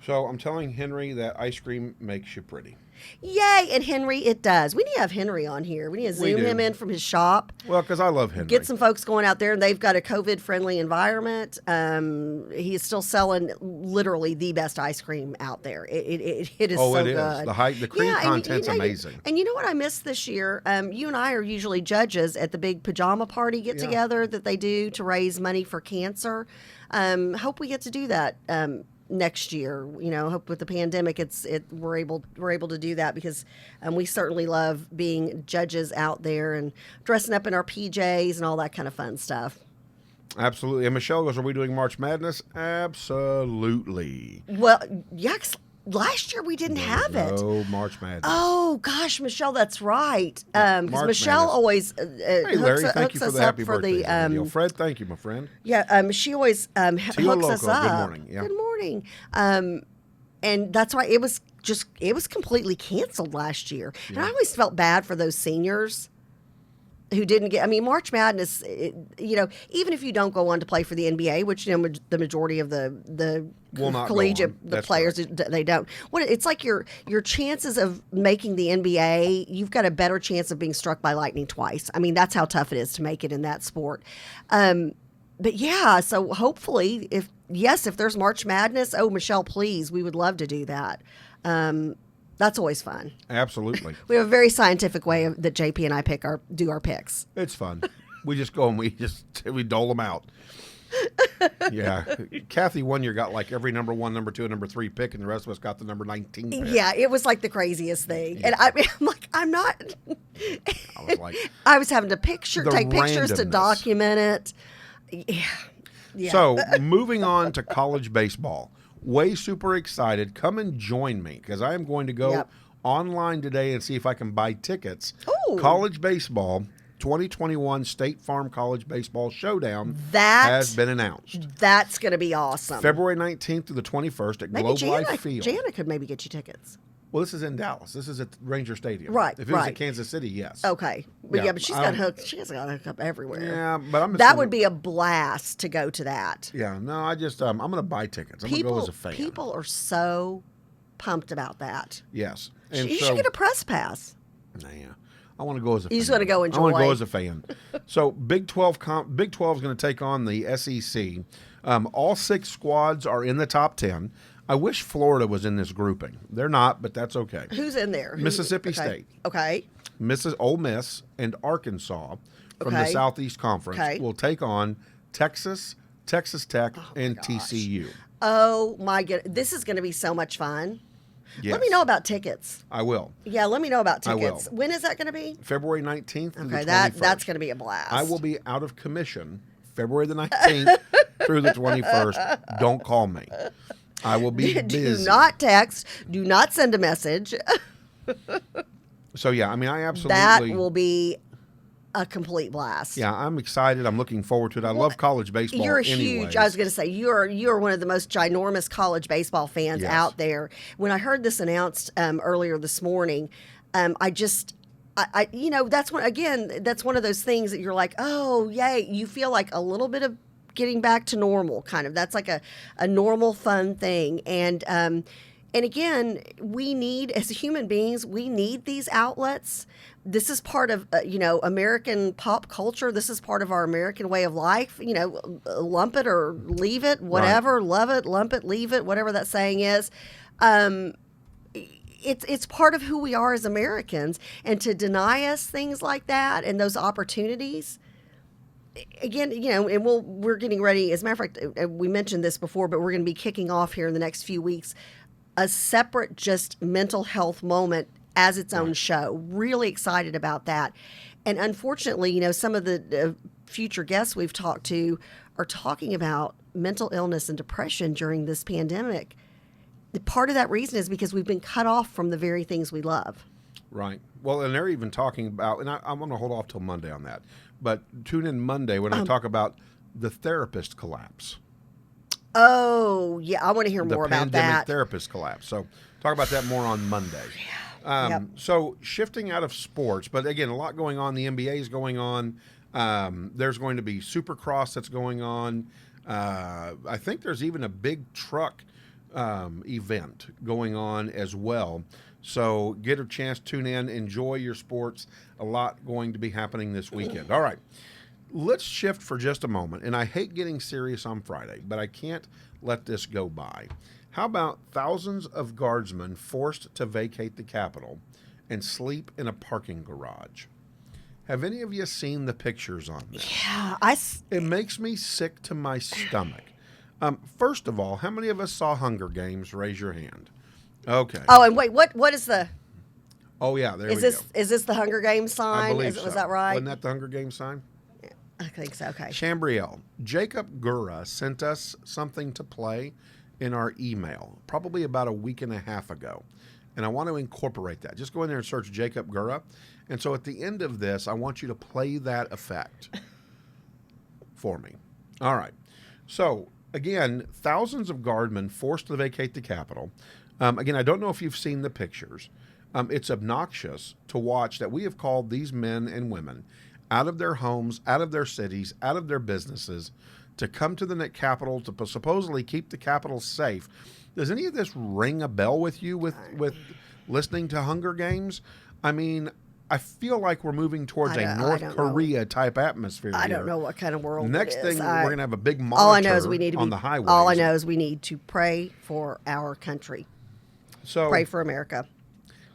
So I'm telling Henry that ice cream makes you pretty. Yay! And Henry, it does. We need to have Henry on here. We need to We zoom do. him in from his shop. Well, because I love Henry. Get some folks going out there, and they've got a COVID-friendly environment. He is still selling literally the best ice cream out there. It is Oh, so it is. good. The cream Yeah, and content's you know, amazing. And you know what I missed this year? You and I are usually judges at the big pajama party get-together that they do to raise money for cancer. Hope we get to do that next year. You know, hope with the pandemic we're able to do that, because we certainly love being judges out there and dressing up in our PJs and all that kind of fun stuff. Absolutely. And Michelle goes, are we doing March Madness? Absolutely. Well, yeah, 'cause last year we didn't have it. No March Madness. Oh gosh, Michelle, that's right. Because March Michelle Madness. always Hey, Larry, thank you for us the up happy for birthday the video. Fred, thank you, my friend. she always hooks us Loco, up. good morning. Yeah. Good morning. And that's why it was completely canceled last year. And I always felt bad for those seniors who didn't get. I mean, March Madness. Even if you don't go on to play for the NBA, which the majority of the Will not go collegiate on. the That's players they don't. It's like your chances of making the NBA. You've got a better chance of being struck by lightning twice. I mean, that's how tough it is to make it in that sport. But yeah, so hopefully, if there's March Madness, Michelle, please, we would love to do that. That's always fun. Absolutely. We have a very scientific way that JP and I do our picks. It's fun. We just go and we dole them out. Yeah. Kathy one year got like every number 1, number 2, and number 3 pick, and the rest of us got the number 19 pick. Yeah, it was like the craziest thing. Yeah. And I'm like, I'm not. I was like, I was having to take pictures to randomness. document it. Yeah. Yeah. So, moving on to college baseball. Way super excited. Come and join me, because I am going to go online today and see if I can buy tickets. Ooh. College baseball 2021 State Farm College Baseball Showdown has been announced. That's going to be awesome. February 19th to the 21st at Maybe Globe Life Field. Jana could maybe get you tickets. Well, this is in Dallas. This is at Ranger Stadium. Right, If it was right. at Kansas City, yes. Okay. But Yeah, but she's got hooked. She has got hooked up everywhere. Yeah, but I'm That assuming- would be a blast to go to that. Yeah, no, I'm going to buy tickets. I'm going to go as a fan. People are so pumped about that. Yes. And You so, should get a press pass. Nah, I want to go as a fan. You just wanna go I want to enjoy. go as a fan. So Big 12 is going to take on the SEC. All 6 squads are in the top 10. I wish Florida was in this grouping. They're not, but that's okay. Who's in there? Mississippi State. Okay. Ole Miss and Arkansas from the Okay. Southeast Conference will take on Texas, Texas Tech, and TCU. Oh my goodness. This is going to be so much fun. Yes. Let me know about tickets. I will. Yeah, let me know about I tickets. will. When is that going to be? February 19th through the 21st. That's going to be a blast. I will be out of commission February the 19th through the 21st. Don't call me. I will be busy. Do not text. Do not send a message. So, yeah, I mean, I absolutely... That will be a complete blast. Yeah, I'm excited. I'm looking forward to it. I love college baseball You're anyways. huge. I was going to say you're one of the most ginormous college baseball fans Yes. out there. When I heard this announced earlier this morning, that's one of those things that you're like, oh yay, you feel like a little bit of getting back to normal, kind of. That's like a normal fun thing, and again, we need, as human beings, we need these outlets. This is part of, American pop culture. This is part of our American way of life. Lump it or leave it, whatever. Right. Love it, lump it, leave it, whatever that saying is. It's part of who we are as Americans. And to deny us things like that and those opportunities, again, and we're getting ready. As a matter of fact, we mentioned this before, but we're going to be kicking off here in the next few weeks a separate just mental health moment as its own show. Really excited about that. And unfortunately, some of the future guests we've talked to are talking about mental illness and depression during this pandemic. Part of that reason is because we've been cut off from the very things we love. Right. Well, and they're even talking about, and I'm going to hold off till Monday on that, but tune in Monday when I talk about the therapist collapse. Oh, yeah. I want to hear more about The pandemic that. therapist collapse. So talk about that more on Monday. Yep. So shifting out of sports, but again, a lot going on. The NBA is going on. There's going to be Supercross that's going on. I think there's even a big truck event going on as well. So get a chance, tune in, enjoy your sports. A lot going to be happening this weekend. All right, let's shift for just a moment. And I hate getting serious on Friday, but I can't let this go by. How about thousands of guardsmen forced to vacate the Capitol and sleep in a parking garage? Have any of you seen the pictures on this? Yeah, It makes me sick to my stomach. First of all, how many of us saw Hunger Games? Raise your hand. Okay. Oh, and wait, what is the? Oh, yeah, there Is we this go. is this the Hunger Games sign? I believe so. Was that right? Wasn't that the Hunger Games sign? I think so. Okay. Chambriel, Jacob Gura sent us something to play in our email, probably about a week and a half ago. And I want to incorporate that. Just go in there and search Jacob Gura. And so at the end of this, I want you to play that effect for me. All right. So, again, thousands of guardmen forced to vacate the Capitol. Again, I don't know if you've seen the pictures. It's obnoxious to watch that we have called these men and women out of their homes, out of their cities, out of their businesses to come to the Capitol to supposedly keep the Capitol safe. Does any of this ring a bell with you with listening to Hunger Games? I mean, I feel like we're moving towards a North Korea type atmosphere. I don't know what kind of world. Next it is. thing, we're going to have a big monitor all I know is we need to on be, the highways. All I know is we need to pray for our country. So pray for America.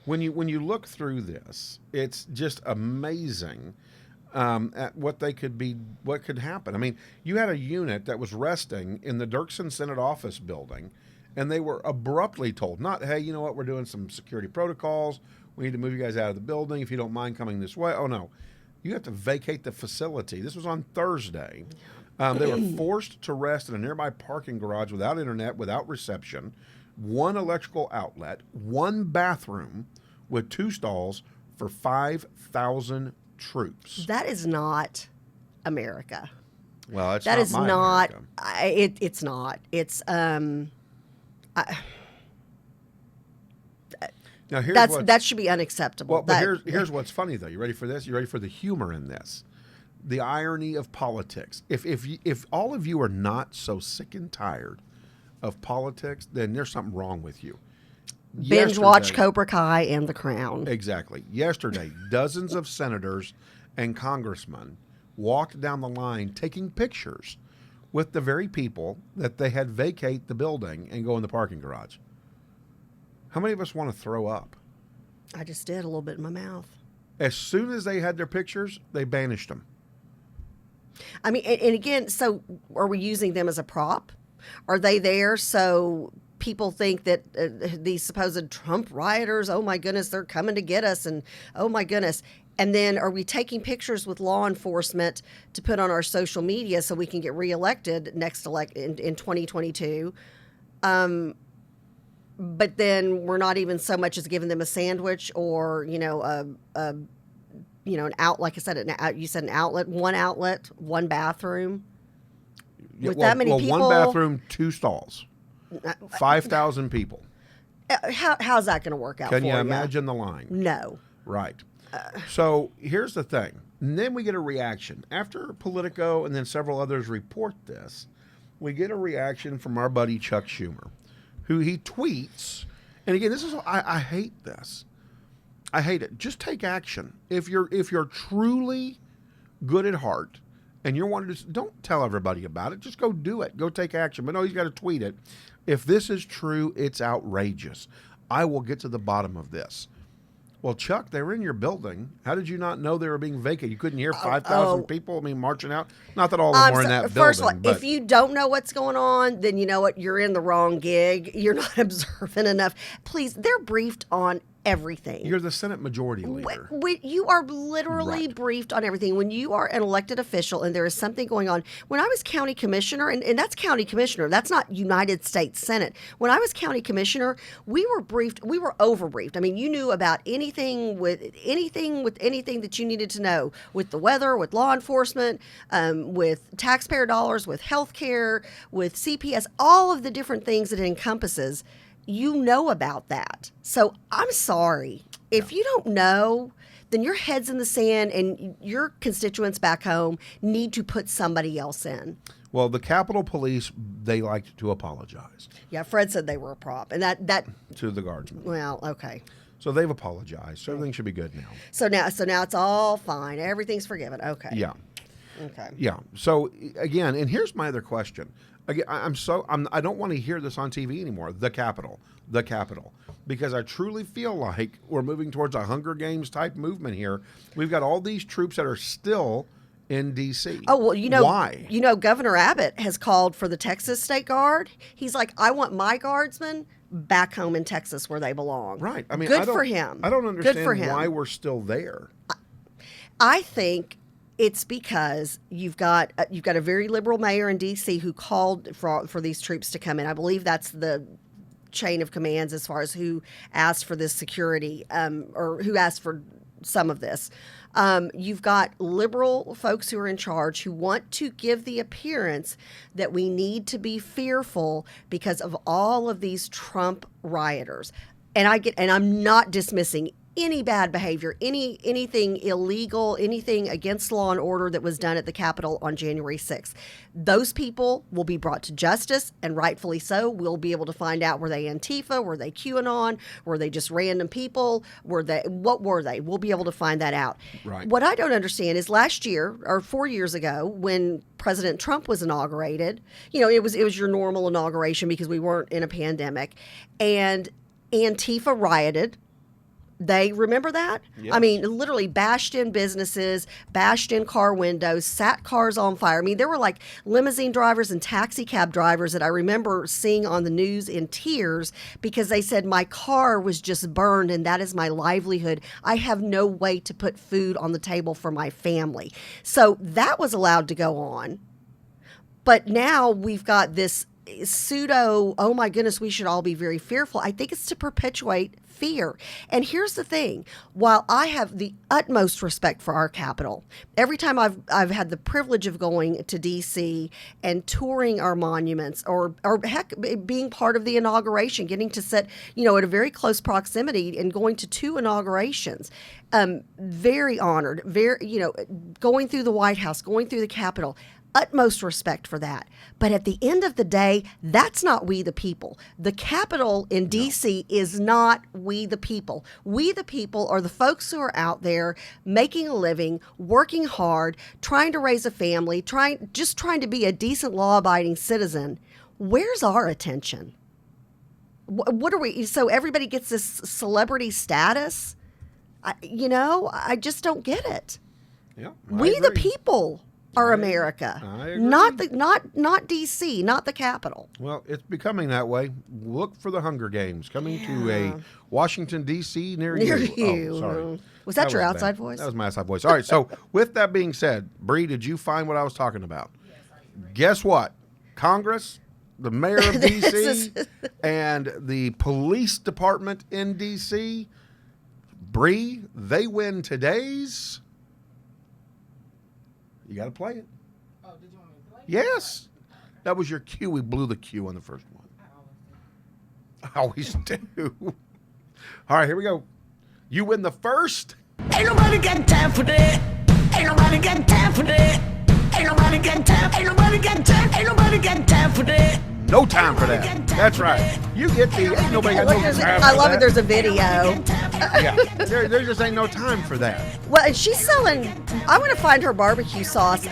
When you look through this, it's just amazing at what could happen. I mean, you had a unit that was resting in the Dirksen Senate office building, and they were abruptly told, not, hey, you know what, we're doing some security protocols. We need to move you guys out of the building if you don't mind coming this way. Oh, no. You have to vacate the facility. This was on Thursday. They were forced to rest in a nearby parking garage without internet, without reception, one electrical outlet, one bathroom with 2 stalls for 5,000 troops. That is not America. Well, it's that not is my not. America. It's not. It's Now that should be unacceptable. Well, but here's what's funny though. You ready for this? You ready for the humor in this? The irony of politics. If all of you are not so sick and tired of politics, then there's something wrong with you. Binge watch Cobra Kai and The Crown. Exactly. Yesterday, dozens of senators and congressmen walked down the line taking pictures with the very people that they had vacate the building and go in the parking garage. How many of us want to throw up? I just did a little bit in my mouth. As soon as they had their pictures, they banished them. I mean, and again, so are we using them as a prop? Are they there so people think that these supposed Trump rioters, oh my goodness, they're coming to get us, and oh my goodness. And then are we taking pictures with law enforcement to put on our social media so we can get reelected in 2022? But then we're not even so much as giving them a sandwich or, an out, like I said, you said an outlet, one bathroom. With that many people. One bathroom, 2 stalls. 5,000 people. How's that going to work out? Can you imagine the line? No. Right. So here's the thing. And then we get a reaction. After Politico and then several others report this, we get a reaction from our buddy Chuck Schumer, who he tweets. And again, this is I hate this. I hate it. Just take action. If you're truly good at heart and you're wanting to, don't tell everybody about it. Just go do it. Go take action. But no, you got to tweet it. If this is true, it's outrageous. I will get to the bottom of this. Well, Chuck, they were in your building. How did you not know they were being vacated? You couldn't hear 5,000 people, marching out? Not that all of them were in that building. First of all, if you don't know what's going on, then you know what? You're in the wrong gig. You're not observant enough. Please, they're briefed on everything. You're the Senate Majority Leader. You are literally briefed on everything. When you are an elected official and there is something going on. When I was county commissioner, and that's county commissioner, that's not United States Senate. When I was county commissioner, we were briefed, we were overbriefed. I mean, you knew about anything that you needed to know with the weather, with law enforcement, with taxpayer dollars, with health care, with CPS, all of the different things that it encompasses. You know about that. So I'm sorry. If you don't know, then your head's in the sand and your constituents back home need to put somebody else in. Well, the Capitol Police, they liked to apologize Yeah, Fred said they were a prop, and that to the guardsmen. well, okay. So they've apologized. So everything should be good now. So now it's all fine. Everything's forgiven. Okay. Yeah. Okay. Yeah. So again, and here's my other question. Again, I don't want to hear this on TV anymore. The Capitol, because I truly feel like we're moving towards a Hunger Games type movement here. We've got all these troops that are still in D.C. Oh, well, why? Governor Abbott has called for the Texas State Guard. He's like, I want my guardsmen back home in Texas where they belong. Right. I mean, good for him. I don't understand Good for him. why we're still there. I think it's because you've got a very liberal mayor in D.C. who called for these troops to come in. I believe that's the chain of commands as far as who asked for this security or who asked for some of this. You've got liberal folks who are in charge who want to give the appearance that we need to be fearful because of all of these Trump rioters. And I'm not dismissing any bad behavior, anything illegal, anything against law and order that was done at the Capitol on January 6th. Those people will be brought to justice, and rightfully so. We'll be able to find out, were they Antifa, were they QAnon, were they just random people, what were they? We'll be able to find that out. Right. What I don't understand is last year, or 4 years ago, when President Trump was inaugurated, it was your normal inauguration because we weren't in a pandemic, and Antifa rioted. They remember that? Yes. I mean, literally bashed in businesses, bashed in car windows, sat cars on fire. I mean, there were like limousine drivers and taxi cab drivers that I remember seeing on the news in tears because they said, my car was just burned and that is my livelihood. I have no way to put food on the table for my family. So that was allowed to go on. But now we've got this pseudo, oh my goodness, we should all be very fearful. I think it's to perpetuate fear. And here's the thing, while I have the utmost respect for our Capitol, every time I've had the privilege of going to DC and touring our monuments or heck, being part of the inauguration, getting to sit, at a very close proximity and going to 2 inaugurations, very honored, going through the White House, going through the Capitol, utmost respect for that. But at the end of the day, that's not we the people. The Capitol in D.C. is not we the people. We the people are the folks who are out there making a living, working hard, trying to raise a family, trying to be a decent law-abiding citizen. Where's our attention? What are we? So everybody gets this celebrity status? I just don't get it. Yeah, we the people are America, I agree. not DC, not the Capitol. Well, it's becoming that way. Look for the Hunger Games coming to a Washington D.C. near you. Oh, sorry. Was that your was outside bad. voice? That was my outside voice. All right. So with that being said, Bree, did you find what I was talking about? Yes, guess what? Congress, the mayor of D.C., and the police department in D.C., Bree, they win today's. You got to play it. Oh, did you want me to play? Yes. That was your cue. We blew the cue on the first one. I always do. All right, here we go. You win the first. Ain't nobody got time for that. Ain't nobody got time for that. Ain't nobody got time. Ain't nobody got time. Ain't nobody got time for that. No time for that. That's right. You get the ain't nobody got no time for that. I love it. There's a video. Yeah, there just ain't no time for that. Well, and she's selling. I want to find her barbecue sauce.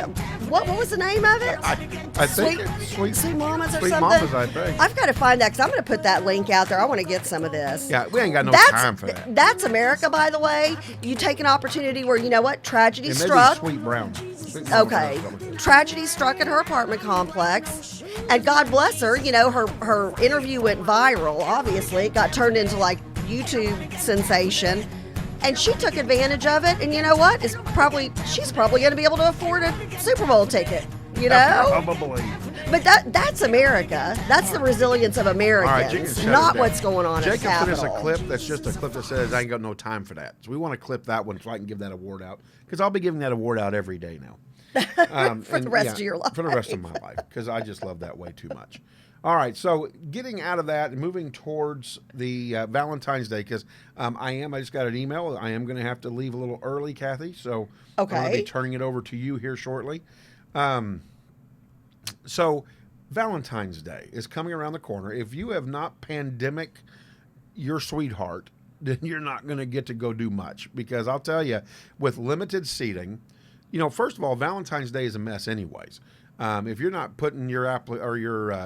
What was the name of it? I think it's Sweet Mamas or Sweet something. Mamas, I think. I've got to find that because I'm going to put that link out there. I want to get some of this. Yeah, we ain't got no time for that. That's America, by the way. You take an opportunity where tragedy And maybe struck. Sweet Brown. Okay. Tragedy struck at her apartment complex. And God bless her, her interview went viral, obviously. It got turned into like YouTube sensation. And she took advantage of it. And you know what? She's probably going to be able to afford a Super Bowl ticket, Probably. But that's America. That's the resilience of All right, Jake, Americans, shut it not down. what's going on Jake at can send us Capitol. a clip that's just a clip that says, I ain't got no time for that. So we want to clip that one so I can give that award out. Because I'll be giving that award out every day now. For the rest of your life. For the rest of my life. Because I just love that way too much. All right, so getting out of that and moving towards the Valentine's Day, because I just got an email. I am going to have to leave a little early, Kathy. So I'm going to Okay. be turning it over to you here shortly. So Valentine's Day is coming around the corner. If you have not pandemic your sweetheart, then you're not going to get to go do much, because I'll tell you, with limited seating, first of all, Valentine's Day is a mess anyways. If you're not putting your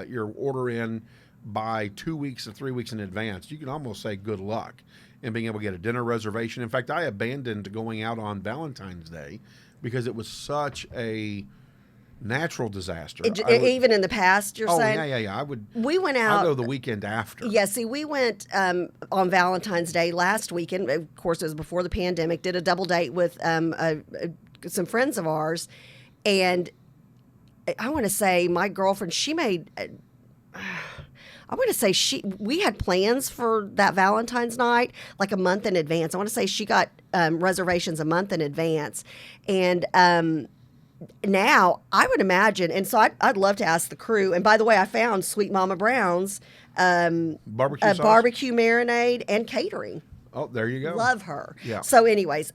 your order in by 2 weeks or 3 weeks in advance, you can almost say good luck in being able to get a dinner reservation. In fact, I abandoned going out on Valentine's Day because it was such a natural disaster. Even in the past, you're saying? Yeah. We went out. I'll go the weekend after. Yeah, see, we went on Valentine's Day last weekend. Of course, it was before the pandemic. Did a double date with some friends of ours. And I want to say my girlfriend, she made... I want to say we had plans for that Valentine's night like a month in advance. I want to say she got reservations a month in advance. And... now, I would imagine, and so I'd love to ask the crew. And by the way, I found Sweet Mama Brown's barbecue sauce? barbecue marinade and catering. Oh, there you go. Love her. Yeah. So, anyways,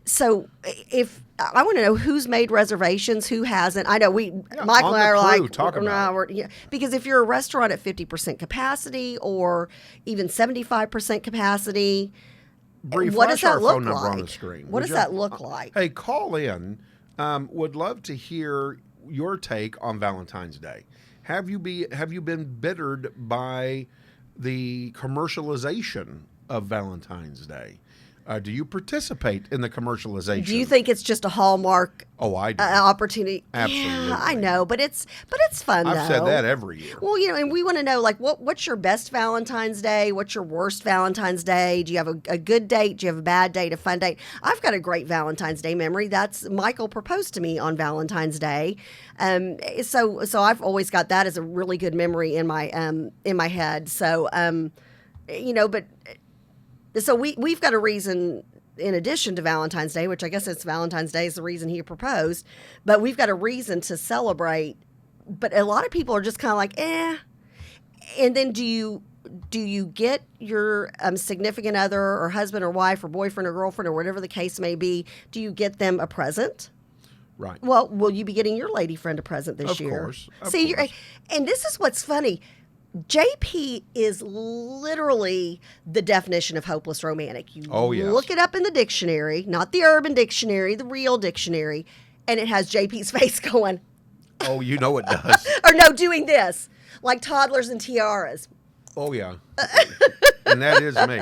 so if I want to know who's made reservations, who hasn't. I know Michael and I are crew, like, talk about because if you're a restaurant at 50% capacity or even 75% capacity, Bree, what does flash that our look phone number like? on the screen. What would does you? that look like? Hey, call in. Would love to hear your take on Valentine's Day. Have you been bittered by the commercialization of Valentine's Day? Do you participate in the commercialization? Do you think it's just a Hallmark I do. opportunity? Absolutely. Yeah, I know, but it's fun though. I've said that every year. Well, and we want to know, like, what's your best Valentine's Day? What's your worst Valentine's Day? Do you have a good date? Do you have a bad date, a fun date? I've got a great Valentine's Day memory. That's Michael proposed to me on Valentine's Day. So I've always got that as a really good memory in my head. So, but so we've got a reason in addition to Valentine's Day, which I guess it's Valentine's Day is the reason he proposed, but we've got a reason to celebrate. But a lot of people are just kind of like, eh. And then do you get your significant other or husband or wife or boyfriend or girlfriend or whatever the case may be, do you get them a present? Right. Well, will you be getting your lady friend a present this year? Of course. See, and this is what's funny. JP is literally the definition of hopeless romantic. You look it up in the dictionary, not the Urban Dictionary, the real dictionary, and it has JP's face going. Oh, you know it does. Or no, doing this, like toddlers and tiaras. Oh, yeah. And that is me.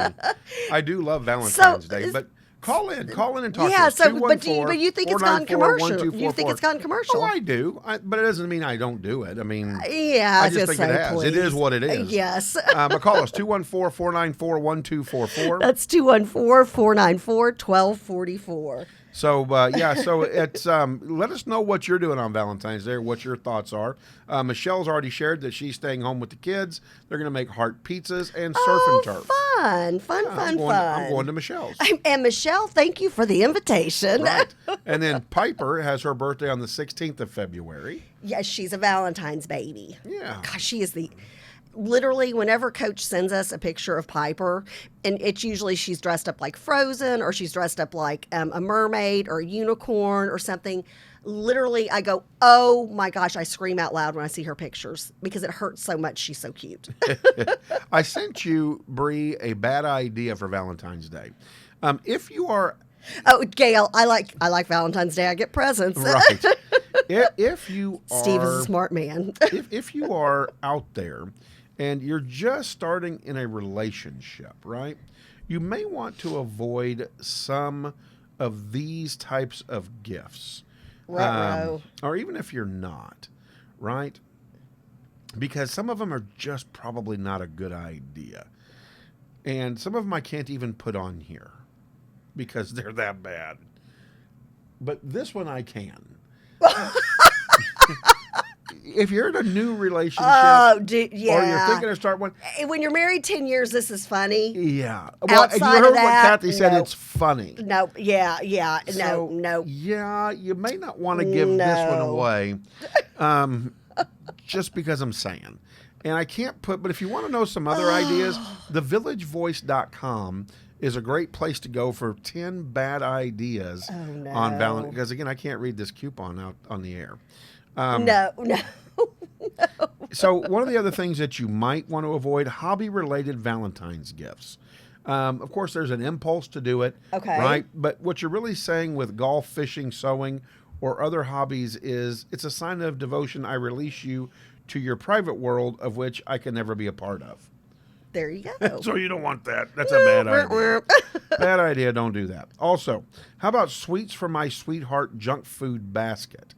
I do love Valentine's Day, but call in and talk to us. So, but you think it's gone commercial? You think it's gone commercial? Oh, I do, but it doesn't mean I don't do it. I mean, yeah, I just think it has. It is what it is. Yes. But call us 214-494-1244. That's 214-494-1244. So so it's let us know what you're doing on Valentine's Day, or what your thoughts are. Michelle's already shared that she's staying home with the kids. They're going to make heart pizzas and surf and turf. Fun. I'm going to Michelle's. And Michelle, thank you for the invitation. Right. And then Piper has her birthday on the 16th of February. Yes, she's a Valentine's baby. Yeah. Gosh, she is literally, whenever Coach sends us a picture of Piper, and it's usually she's dressed up like Frozen, or she's dressed up like a mermaid or a unicorn or something. Literally, I go, oh my gosh, I scream out loud when I see her pictures because it hurts so much. She's so cute. I sent you, Bree, a bad idea for Valentine's Day. If you are... Oh, Gail, I like Valentine's Day. I get presents. Right. If you are... Steve is a smart man. if you are out there and you're just starting in a relationship, right, you may want to avoid some of these types of gifts. Or even if you're not, right? Because some of them are just probably not a good idea. And some of them I can't even put on here because they're that bad. But this one I can. If you're in a new relationship, yeah. or you're thinking of start one, when you're married 10 years, this is funny. Yeah. Well, Outside you heard of that, what Kathy said. no. It's funny. No, yeah, So, no. Yeah, you may not want to give this one away, just because I'm saying. And I can't put, but if you want to know some other ideas, thevillagevoice.com is a great place to go for 10 bad ideas on Valentine. Because again, I can't read this coupon out on the air. No. So one of the other things that you might want to avoid, hobby-related Valentine's gifts. Of course, there's an impulse to do it, Okay. right? But what you're really saying with golf, fishing, sewing, or other hobbies is it's a sign of devotion. I release you to your private world of which I can never be a part of. There you go. So you don't want that. That's a bad idea. Bad idea. Don't do that. Also, how about sweets for my sweetheart junk food basket?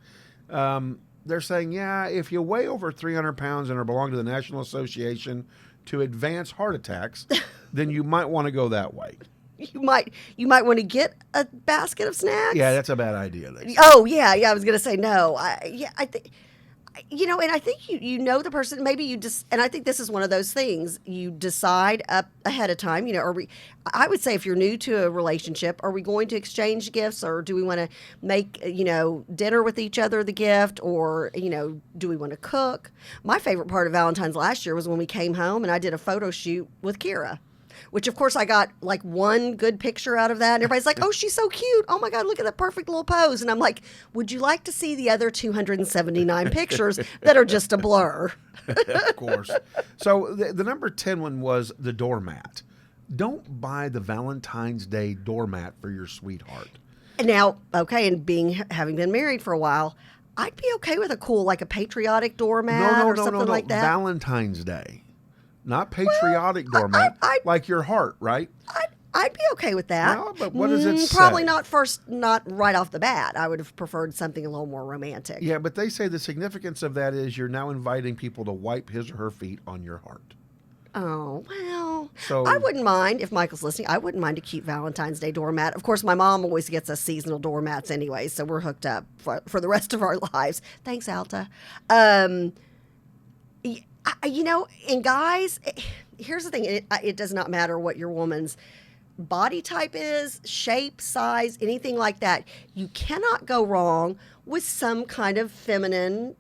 They're saying, yeah, if you weigh over 300 pounds and are belong to the National Association to Advance Heart Attacks, then you might want to go that way. You might want to get a basket of snacks. Yeah, that's a bad idea. They say. Oh yeah. I was gonna say no. I think. And I think you know the person. Maybe you just, and I think this is one of those things you decide up ahead of time. I would say if you're new to a relationship, are we going to exchange gifts, or do we want to make dinner with each other the gift, or do we want to cook? My favorite part of Valentine's last year was when we came home and I did a photo shoot with Kira. Which, of course, I got like one good picture out of that. And everybody's like, oh, she's so cute. Oh, my God, look at that perfect little pose. And I'm like, would you like to see the other 279 pictures that are just a blur? Of course. So the number 10 one was the doormat. Don't buy the Valentine's Day doormat for your sweetheart. Now, okay, and having been married for a while, I'd be okay with a cool, like a patriotic doormat or something like that. Valentine's Day. Not patriotic doormat, like your heart, right? I'd be okay with that. No, but what does it say? Probably not right off the bat. I would have preferred something a little more romantic. Yeah, but they say the significance of that is you're now inviting people to wipe his or her feet on your heart. Oh, well, So- I wouldn't mind, if Michael's listening, I wouldn't mind a cute Valentine's Day doormat. Of course, my mom always gets us seasonal doormats anyway, so we're hooked up for the rest of our lives. Thanks, Alta. And guys, here's the thing. It does not matter what your woman's body type is, shape, size, anything like that. You cannot go wrong with some kind of feminine,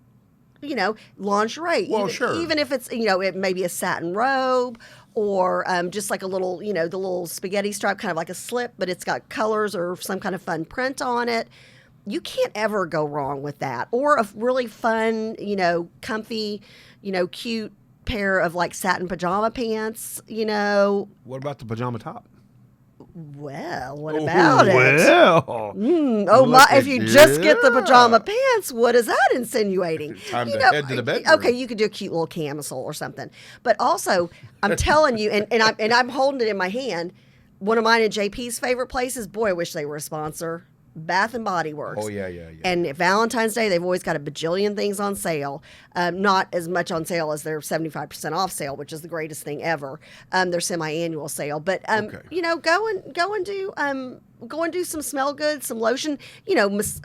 lingerie. Well, sure. Even if it's, it may be a satin robe or just like a little, the little spaghetti stripe, kind of like a slip, but it's got colors or some kind of fun print on it. You can't ever go wrong with that. Or a really fun, comfy, cute pair of like satin pajama pants, What about the pajama top? Well, what about it? Well, If you just get the pajama pants, what is that insinuating? Time to head to the bedroom. Okay, you could do a cute little camisole or something. But also, I'm telling you, and I'm holding it in my hand. One of mine and JP's favorite places. Boy, I wish they were a sponsor. Bath and Body Works. Oh, yeah. And at Valentine's Day, they've always got a bajillion things on sale. Not as much on sale as their 75% off sale, which is the greatest thing ever. Their semi-annual sale. But go and do some smell good, some lotion,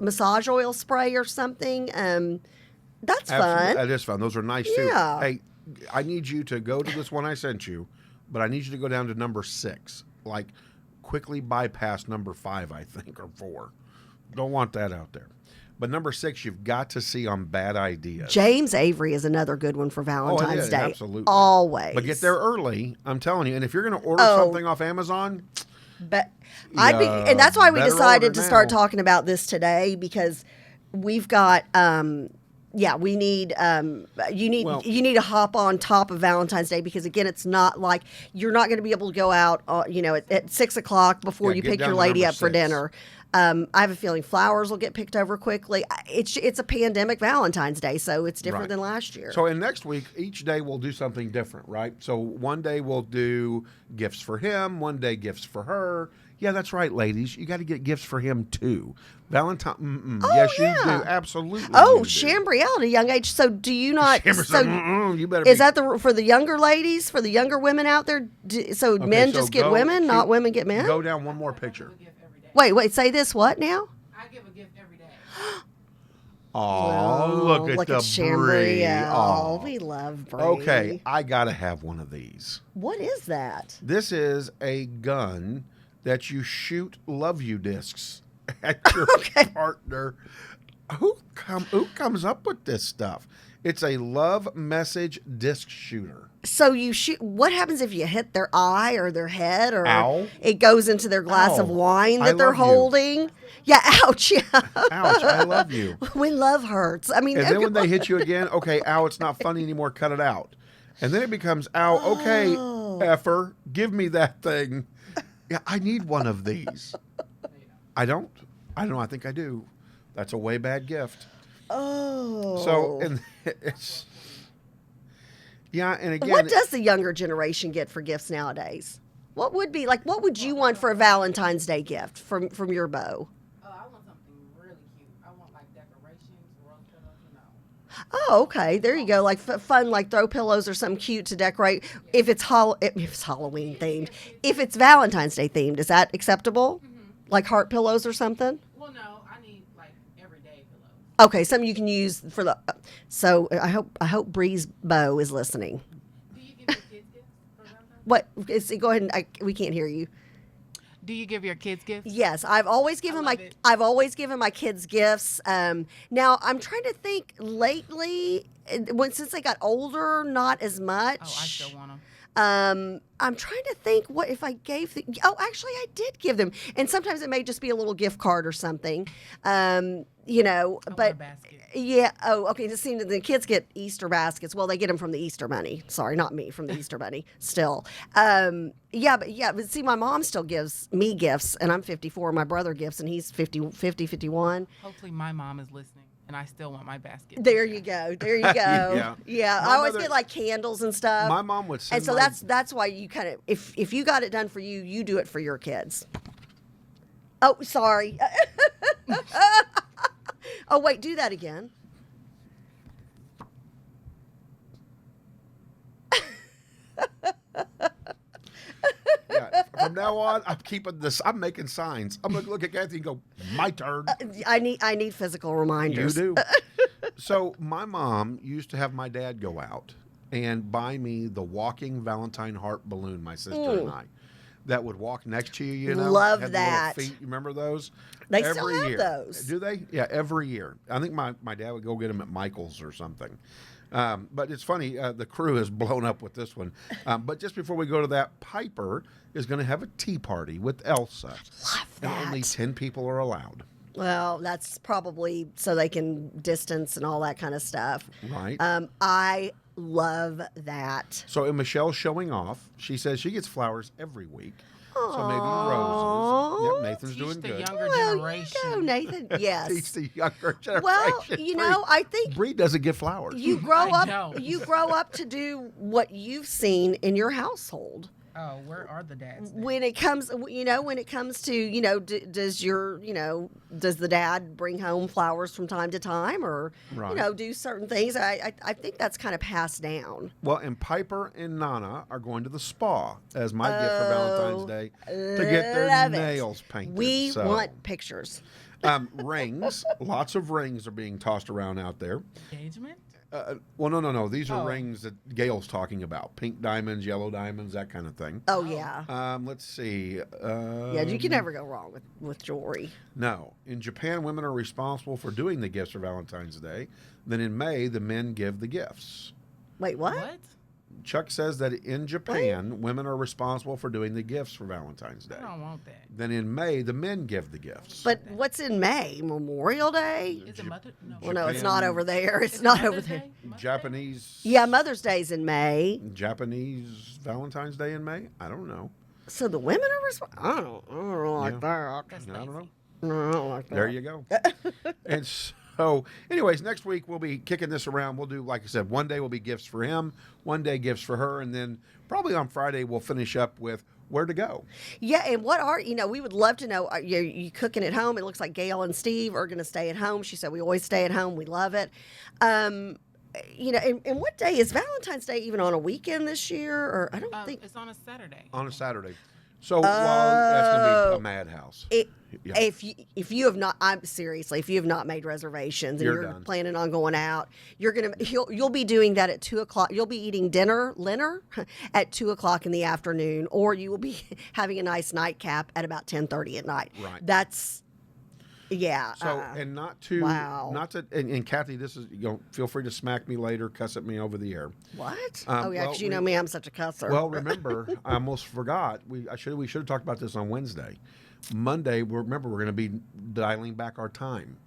massage oil spray or something. That's fun. That is fun. Those are nice too. Yeah. Hey, I need you to go to this one I sent you, but I need you to go down to number 6. Like, quickly bypass number 5, I think, or 4. Don't want that out there. But number 6, you've got to see on Bad Ideas. James Avery is another good one for Valentine's Day. Absolutely. Always. But get there early, I'm telling you. And if you're going to order something off Amazon, But and that's why we better decided order to start now. talking about this today, because we've got we need you need to hop on top of Valentine's Day, because again, it's not like you're not going to be able to go out at 6 o'clock before you get pick down your to lady number up for 6. dinner. I have a feeling flowers will get picked over quickly. It's a pandemic Valentine's Day, so it's different Right. than last year. So in next week, each day we'll do something different, right? So one day we'll do gifts for him, one day gifts for her. Yeah, that's right, ladies. You got to get gifts for him too. Valentine. Yes, you do. Absolutely. Oh, you do. Chambry out at a young age. So do you not? Chambry's So like, you better is be- that for the younger ladies, for the younger women out there? So Okay, men so just get go- women, not keep- women get men? Go down one more picture. Wait. Say this. What now? I give a gift every day. Oh, look at the Chambry. Brie. Oh, Aw. we love Brie. Okay, I got to have one of these. What is that? This is a gun that you shoot love you discs at your partner. Who comes up with this stuff? It's a love message disc shooter. So you shoot. What happens if you hit their eye or their head, or Ow. it goes into their glass of Ow. wine I that they're love you. holding? Yeah, ouch. Yeah. Ouch, I love you. When love hurts. I mean, And then when they hit you again, okay, ow, it's not funny anymore, cut it out. And then it becomes, ow, okay, effer, give me that thing. Yeah, I need one of these. I don't. I don't know, I think I do. That's a way bad gift. oh. So, and it's, yeah, and again. What does the younger generation get for gifts nowadays? What would be like? What would you want for a Valentine's Day gift from your beau? Oh, I want something really cute. I want like decorations, rose petals, Oh, okay. There you go. Like fun, like throw pillows or something cute to decorate. If it's if it's Halloween themed, if it's Valentine's Day themed, is that acceptable? Like heart pillows or something? Well, no, I need like everyday pillows. Okay, something you can use for the. So I hope Bree's beau is listening. Do you give your kids gifts for Valentine's? What? Go ahead and we can't hear you. Do you give your kids gifts? Yes, I've always given love it. I've always given my kids gifts. Now I'm trying to think. Lately, since they got older, not as much. Oh, I still want them. I'm trying to think what if I gave actually I did give them, and sometimes it may just be a little gift card or something. You know, I want but a basket. yeah. Oh, okay. Just seeing the kids get Easter baskets. Well, they get them from the Easter Bunny. Sorry, not me, from the Easter Bunny. Still, but see, my mom still gives me gifts, and I'm 54. My brother gifts, and he's 51. Hopefully, my mom is listening, and I still want my basket. There you go. There you go. Yeah. I My always mother- get like candles and stuff. My mom would send and so my- that's why you kind of if you got it done for you, you do it for your kids. Oh, sorry. Oh, wait, do that again. Yeah, from now on, I'm keeping this. I'm making signs. I'm gonna look at Kathy and go, "My turn." I need physical You reminders. do. So my mom used to have my dad go out and buy me the walking Valentine heart balloon. My sister and I, that would walk next to you. You know, Love had the little that. feet. You remember those? They still have those. Do they? Yeah, every year. I think my dad would go get them at Michael's or something. But it's funny, the crew is blown up with this one. But just before we go to that, Piper is going to have a tea party with Elsa. Love And that. only 10 people are allowed. Well, that's probably so they can distance and all that kind of stuff. Right. I love that. So, in Michelle's showing off, she says she gets flowers every week. So maybe roses. Yep, Nathan's Teach doing the good. younger Well, generation. you go, Nathan. Yes. Teach the younger generation. Well, you know, I think Bree doesn't get flowers. you grow I up. don't. You grow up to do what you've seen in your household. Oh, where are the dads? then? When it comes, to, does the dad bring home flowers from time to time, or Right. do certain things? I think that's kind of passed down. Well, and Piper and Nana are going to the spa as my gift for Valentine's Day to get their Love it. nails painted. We So, want pictures. rings. Lots of rings are being tossed around out there. Engagement? Well, no. These are Oh. rings that Gail's talking about. Pink diamonds, yellow diamonds, that kind of thing. Oh yeah, Let's see. yeah. You can never go wrong with jewelry. No. In Japan, women are responsible for doing the gifts for Valentine's Day. Then in May, the men give the gifts. Wait, what? What? Chuck says that in Japan, women are responsible for doing the gifts for Valentine's Day. I don't want that. Then in May, the men give the gifts. But what's in May? Memorial Day? Is it Mother? No. Well, no, it's Japan- not over there. It's Is it not over Mother's there. Day? Mother's Day? Japanese. Yeah, Mother's Day's in May. Japanese Valentine's Day in May? I don't know. So the women are responsible. I don't like that. That's I don't lazy. know. No, I don't like that. There you go. And so, anyways, next week we'll be kicking this around. We'll do, like I said, one day will be gifts for him, one day gifts for her, and then probably on Friday we'll finish up with where to go. Yeah, and what are we would love to know. You cooking at home? It looks like Gail and Steve are going to stay at home. She said we always stay at home. We love it. And what day is Valentine's Day? Even on a weekend this year, or I don't think It's on a Saturday. On a Saturday. So, that's going to be a madhouse. Yeah. If you have not, I'm seriously, if you have not made reservations and You're you're done. planning on going out, you'll be doing that at 2:00. You'll be eating dinner at 2:00 in the afternoon, or you will be having a nice nightcap at about 10:30 at night. Right. That's Yeah. So, and not to, Wow. and Kathy, this is, feel free to smack me later, cuss at me over the air. What? Um, Oh yeah, well, because you know me, I'm such a cusser. Well, remember, I almost forgot. We should have talked about this on Wednesday. Monday, remember, we're going to be dialing back our time,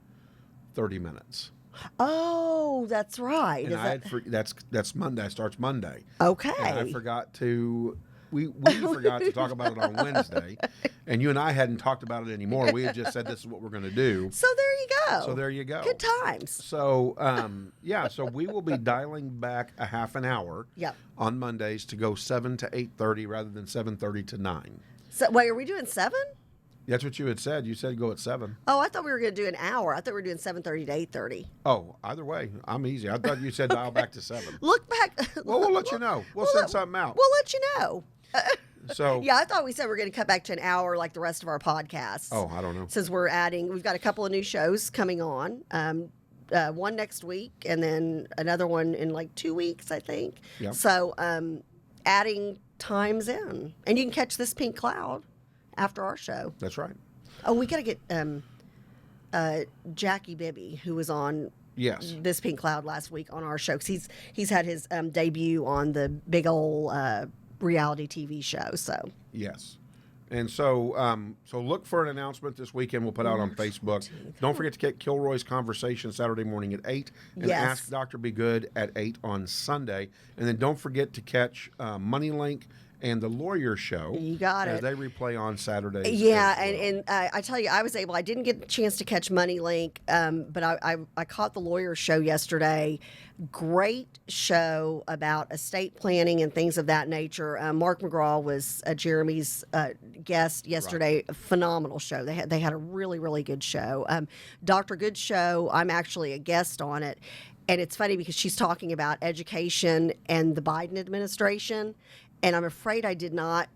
30 minutes. Oh, that's right. And Is I that had that's Monday. It starts Monday. okay? And I forgot to. We forgot to talk about it on Wednesday, and you and I hadn't talked about it anymore. We had just said this is what we're going to do. So there you go. So there you go. Good times. So so we will be dialing back a half an hour Yep. on Mondays to go 7 to 8:30 rather than 7:30 to 9. So wait, are we doing 7? That's what you had said. You said go at 7. Oh, I thought we were going to do an hour. I thought we were doing 7:30 to 8:30. Oh, either way, I'm easy. I thought you said dial back to 7. Look back. Well, we'll let you know. We'll send something out. We'll let you know. So Yeah, I thought we said we're going to cut back to an hour like the rest of our podcasts. Oh, I don't know. Since we've got a couple of new shows coming on. One next week, and then another one in like 2 weeks, I think. Yep. So, adding times in, and you can catch this pink cloud after our show. That's right. Oh, we got to get Jackie Bibby, who was on Yes. this pink cloud last week on our show, 'cause he's had his debut on the big old reality TV show. So Yes. And so so look for an announcement this weekend we'll put out on Facebook. Don't forget to get Kilroy's Conversation Saturday morning at 8 and Yes. Ask Dr. Be Good at 8 on Sunday. And then don't forget to catch Money Link and the Lawyer Show. You got as it. They replay on Saturdays. yeah, as well. and I tell you, I didn't get a chance to catch Money Link, but I caught the Lawyer Show yesterday. Great show about estate planning and things of that nature. Mark McGraw was Jeremy's guest yesterday. A phenomenal show. They had a really, really good show. Dr. Good show. I'm actually a guest on it. And it's funny because she's talking about education and the Biden administration. And I'm afraid I did not.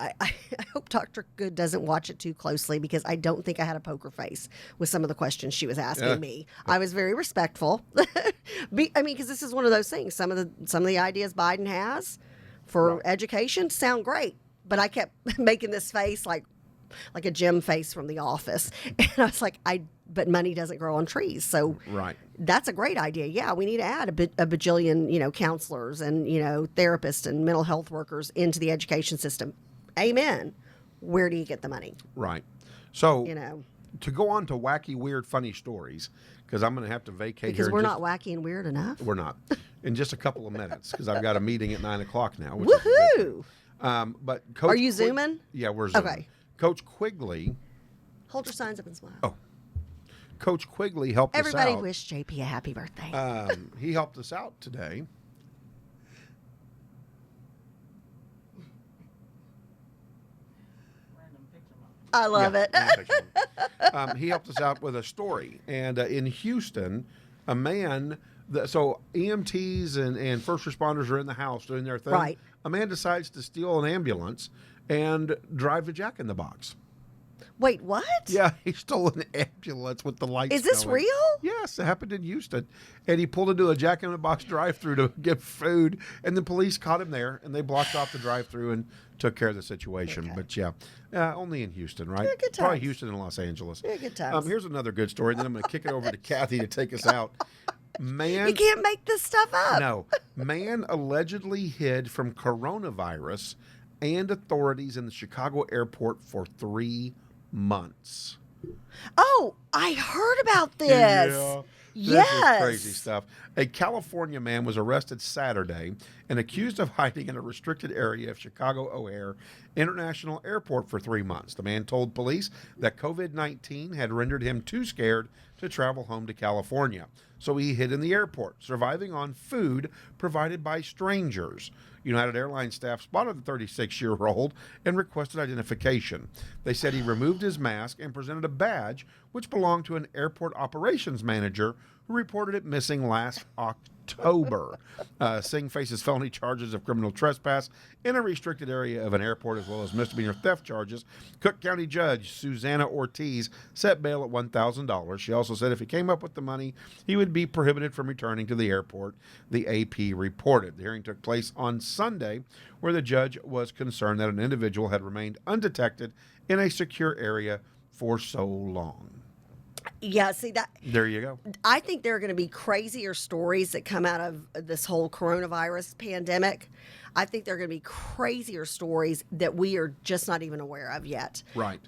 I hope Dr. Good doesn't watch it too closely because I don't think I had a poker face with some of the questions she was asking me. I was very respectful. Because this is one of those things. Some of the ideas Biden has for education sound great, but I kept making this face like a Jim face from The Office, and I was like, but money doesn't grow on trees, so Right. that's a great idea. Yeah, we need to add a bajillion, counselors and, therapists and mental health workers into the education system. Amen. Where do you get the money? Right. So You know, to go on to wacky, weird, funny stories, because I'm going to have to vacate because here. we're in not wacky and weird enough. We're not. In just a couple of minutes, because I've got a meeting at 9 o'clock now. Which is a good thing. Woohoo! But Coach Are you zooming? Yeah, we're zooming. Okay. Coach Quigley. Hold your signs up and smile. Oh, Coach Quigley helped Everybody us out. wish JP a happy birthday. He helped us out today. I love it. He helped us out with a story. And in Houston, a man, so EMTs and first responders are in the house doing their thing. Right. A man decides to steal an ambulance and drive a Jack in the Box. Wait, what? Yeah, he stole an ambulance with the lights. Is this going. real? Yes, it happened in Houston. And he pulled into a Jack in the Box drive-through to get food, and the police caught him there, and they blocked off the drive-through and took care of the situation. Okay. But yeah, only in Houston, right? Yeah, good Probably times. Houston and Los Angeles. Yeah, good times. Here's another good story. Then I'm going to kick it over to Kathy to take us out. Man, You can't make this stuff up. no, man allegedly hid from coronavirus and authorities in the Chicago airport for 3 months. Oh, I heard about this. Yeah. Yes. This is crazy stuff. A California man was arrested Saturday and accused of hiding in a restricted area of Chicago O'Hare International Airport for 3 months. The man told police that COVID-19 had rendered him too scared to travel home to California. So he hid in the airport, surviving on food provided by strangers. United Airlines staff spotted the 36-year-old and requested identification. They said he removed his mask and presented a badge which belonged to an airport operations manager who reported it missing last October. Singh faces felony charges of criminal trespass in a restricted area of an airport as well as misdemeanor theft charges. Cook County Judge Susanna Ortiz set bail at $1,000. She also said if he came up with the money, he would be prohibited from returning to the airport, the AP reported. The hearing took place on Sunday, where the judge was concerned that an individual had remained undetected in a secure area for so long. Yeah, see that. There you go. I think there are going to be crazier stories that come out of this whole coronavirus pandemic. I think there are going to be crazier stories that we are just not even aware of yet. Right.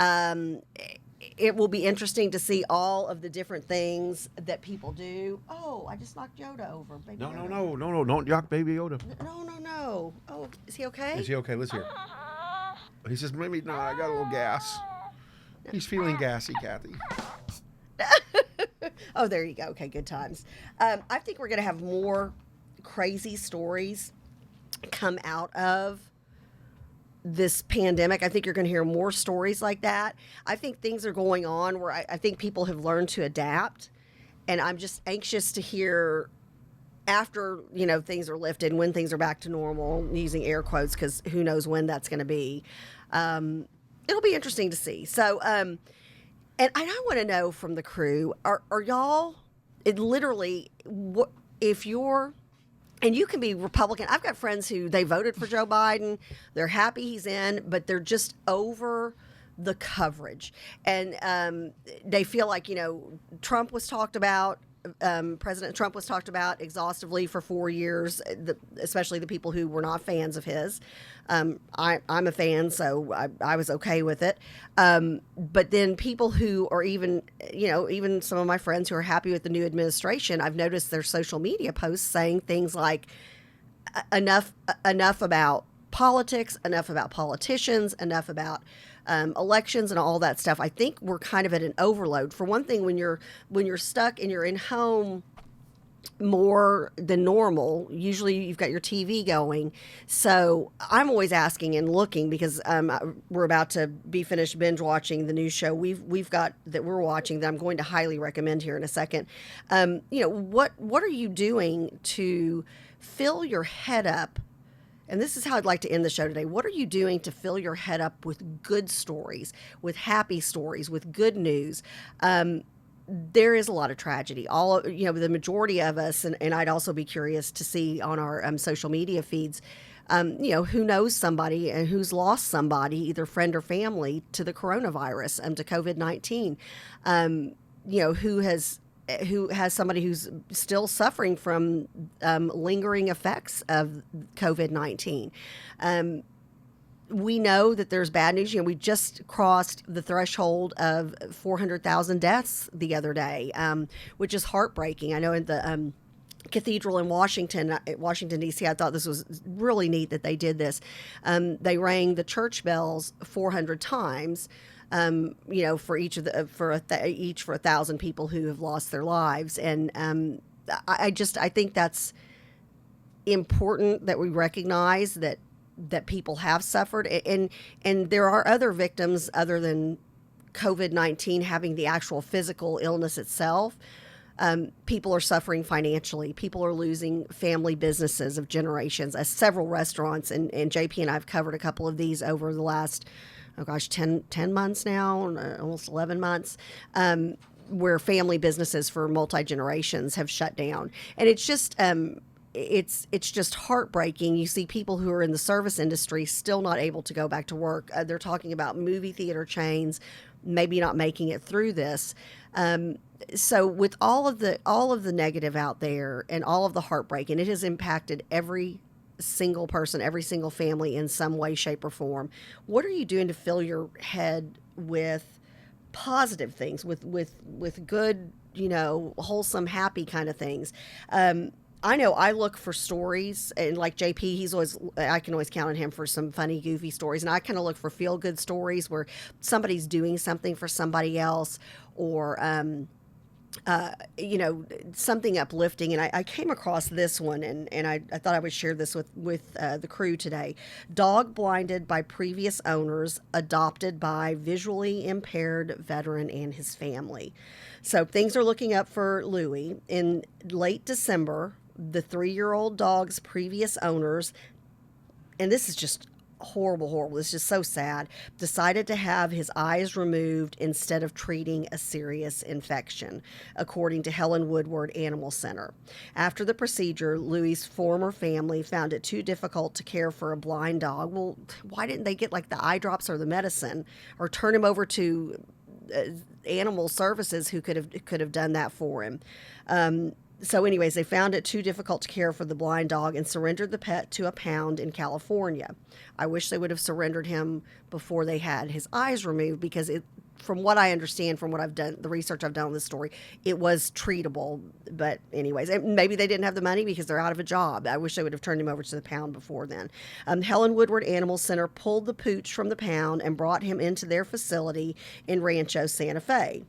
It will be interesting to see all of the different things that people do. Oh, I just knocked Yoda over. Baby No, Yoda. no, don't yuck Baby Yoda. No. Oh, is he okay? Is he okay? Let's hear. He says, maybe not. I got a little gas. He's feeling gassy, Kathy. Oh, there you go. Okay, good times. I think we're going to have more crazy stories come out of this pandemic. I think you're going to hear more stories like that. I think things are going on where I think people have learned to adapt, and I'm just anxious to hear after, things are lifted, when things are back to normal, using air quotes, because who knows when that's going to be. It'll be interesting to see. So, and I want to know from the crew, are y'all, if you're, and you can be Republican. I've got friends who they voted for Joe Biden. They're happy he's in, but they're just over the coverage. And they feel like, Trump was talked about. President Trump was talked about exhaustively for 4 years, especially the people who were not fans of his. I'm a fan, so I was okay with it. But then people who are even some of my friends who are happy with the new administration, I've noticed their social media posts saying things like, enough about politics, enough about politicians, enough about elections and all that stuff. I think we're kind of at an overload. For one thing, when you're stuck and you're in home more than normal, usually you've got your TV going. So I'm always asking and looking, because we're about to be finished binge watching the new show we've got that we're watching that I'm going to highly recommend here in a second. What are you doing to fill your head up? And this is how I'd like to end the show today. What are you doing to fill your head up with good stories, with happy stories, with good news? There is a lot of tragedy. The majority of us, and I'd also be curious to see on our social media feeds, who knows somebody and who's lost somebody, either friend or family, to the coronavirus, to COVID-19. Who has somebody who's still suffering from lingering effects of COVID-19. We know that there's bad news. We just crossed the threshold of 400,000 deaths the other day, which is heartbreaking. I know in the cathedral in Washington, D.C., I thought this was really neat that they did this. They rang the church bells 400 times. For each of each for 1,000 people who have lost their lives, and I think that's important that we recognize that people have suffered, and there are other victims other than COVID-19 having the actual physical illness itself. People are suffering financially. People are losing family businesses of generations. Several restaurants, and JP and I have covered a couple of these over the last 10 months now, almost 11 months, where family businesses for multi-generations have shut down. And it's just it's just heartbreaking. You see people who are in the service industry still not able to go back to work. They're talking about movie theater chains maybe not making it through this. So with all of the negative out there and all of the heartbreak, and it has impacted every single person, every single family in some way, shape, or form. What are you doing to fill your head with positive things, with good, wholesome, happy kind of things? I know I look for stories, and like JP, I can always count on him for some funny, goofy stories, and I kind of look for feel-good stories where somebody's doing something for somebody else, or something uplifting. And I came across this one, and I thought I would share this with the crew today. Dog blinded by previous owners, adopted by visually impaired veteran and his family. So things are looking up for Louie. In late December, the 3-year-old dog's previous owners, and this is just horrible, it's just so sad, decided to have his eyes removed instead of treating a serious infection, according to Helen Woodward Animal Center. After the procedure, Louie's former family found it too difficult to care for a blind dog. Well, why didn't they get like the eye drops or the medicine, or turn him over to animal services who could have done that for him. So anyways, they found it too difficult to care for the blind dog and surrendered the pet to a pound in California. I wish they would have surrendered him before they had his eyes removed, because from what I understand, from what I've done, the research I've done on this story, it was treatable. But anyways, maybe they didn't have the money because they're out of a job. I wish they would have turned him over to the pound before then. Helen Woodward Animal Center pulled the pooch from the pound and brought him into their facility in Rancho Santa Fe.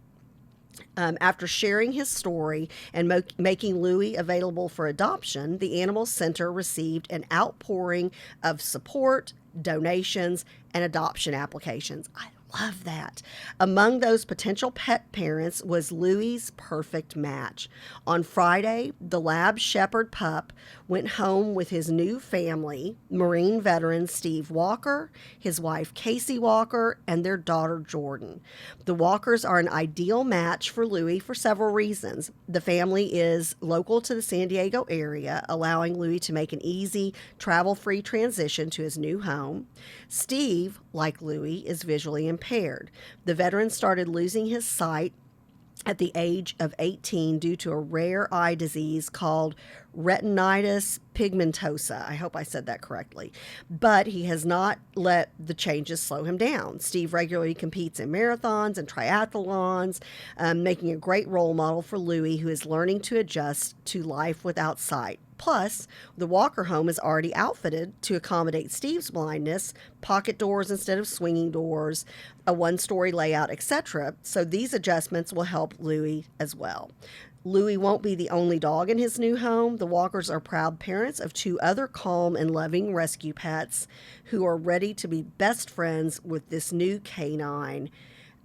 After sharing his story and making Louie available for adoption, the Animal Center received an outpouring of support, donations, and adoption applications. I love that. Among those potential pet parents was Louie's perfect match. On Friday, the lab shepherd pup went home with his new family, Marine veteran Steve Walker, his wife Casey Walker, and their daughter Jordan. The Walkers are an ideal match for Louie for several reasons. The family is local to the San Diego area, allowing Louie to make an easy, travel-free transition to his new home. Steve, like Louie, is visually impaired. The veteran started losing his sight at the age of 18 due to a rare eye disease called retinitis pigmentosa. I hope I said that correctly. But he has not let the changes slow him down. Steve regularly competes in marathons and triathlons, making a great role model for Louie, who is learning to adjust to life without sight. Plus, the Walker home is already outfitted to accommodate Steve's blindness, pocket doors instead of swinging doors, a one-story layout, etc. So these adjustments will help Louie as well. Louie won't be the only dog in his new home. The Walkers are proud parents of 2 other calm and loving rescue pets who are ready to be best friends with this new canine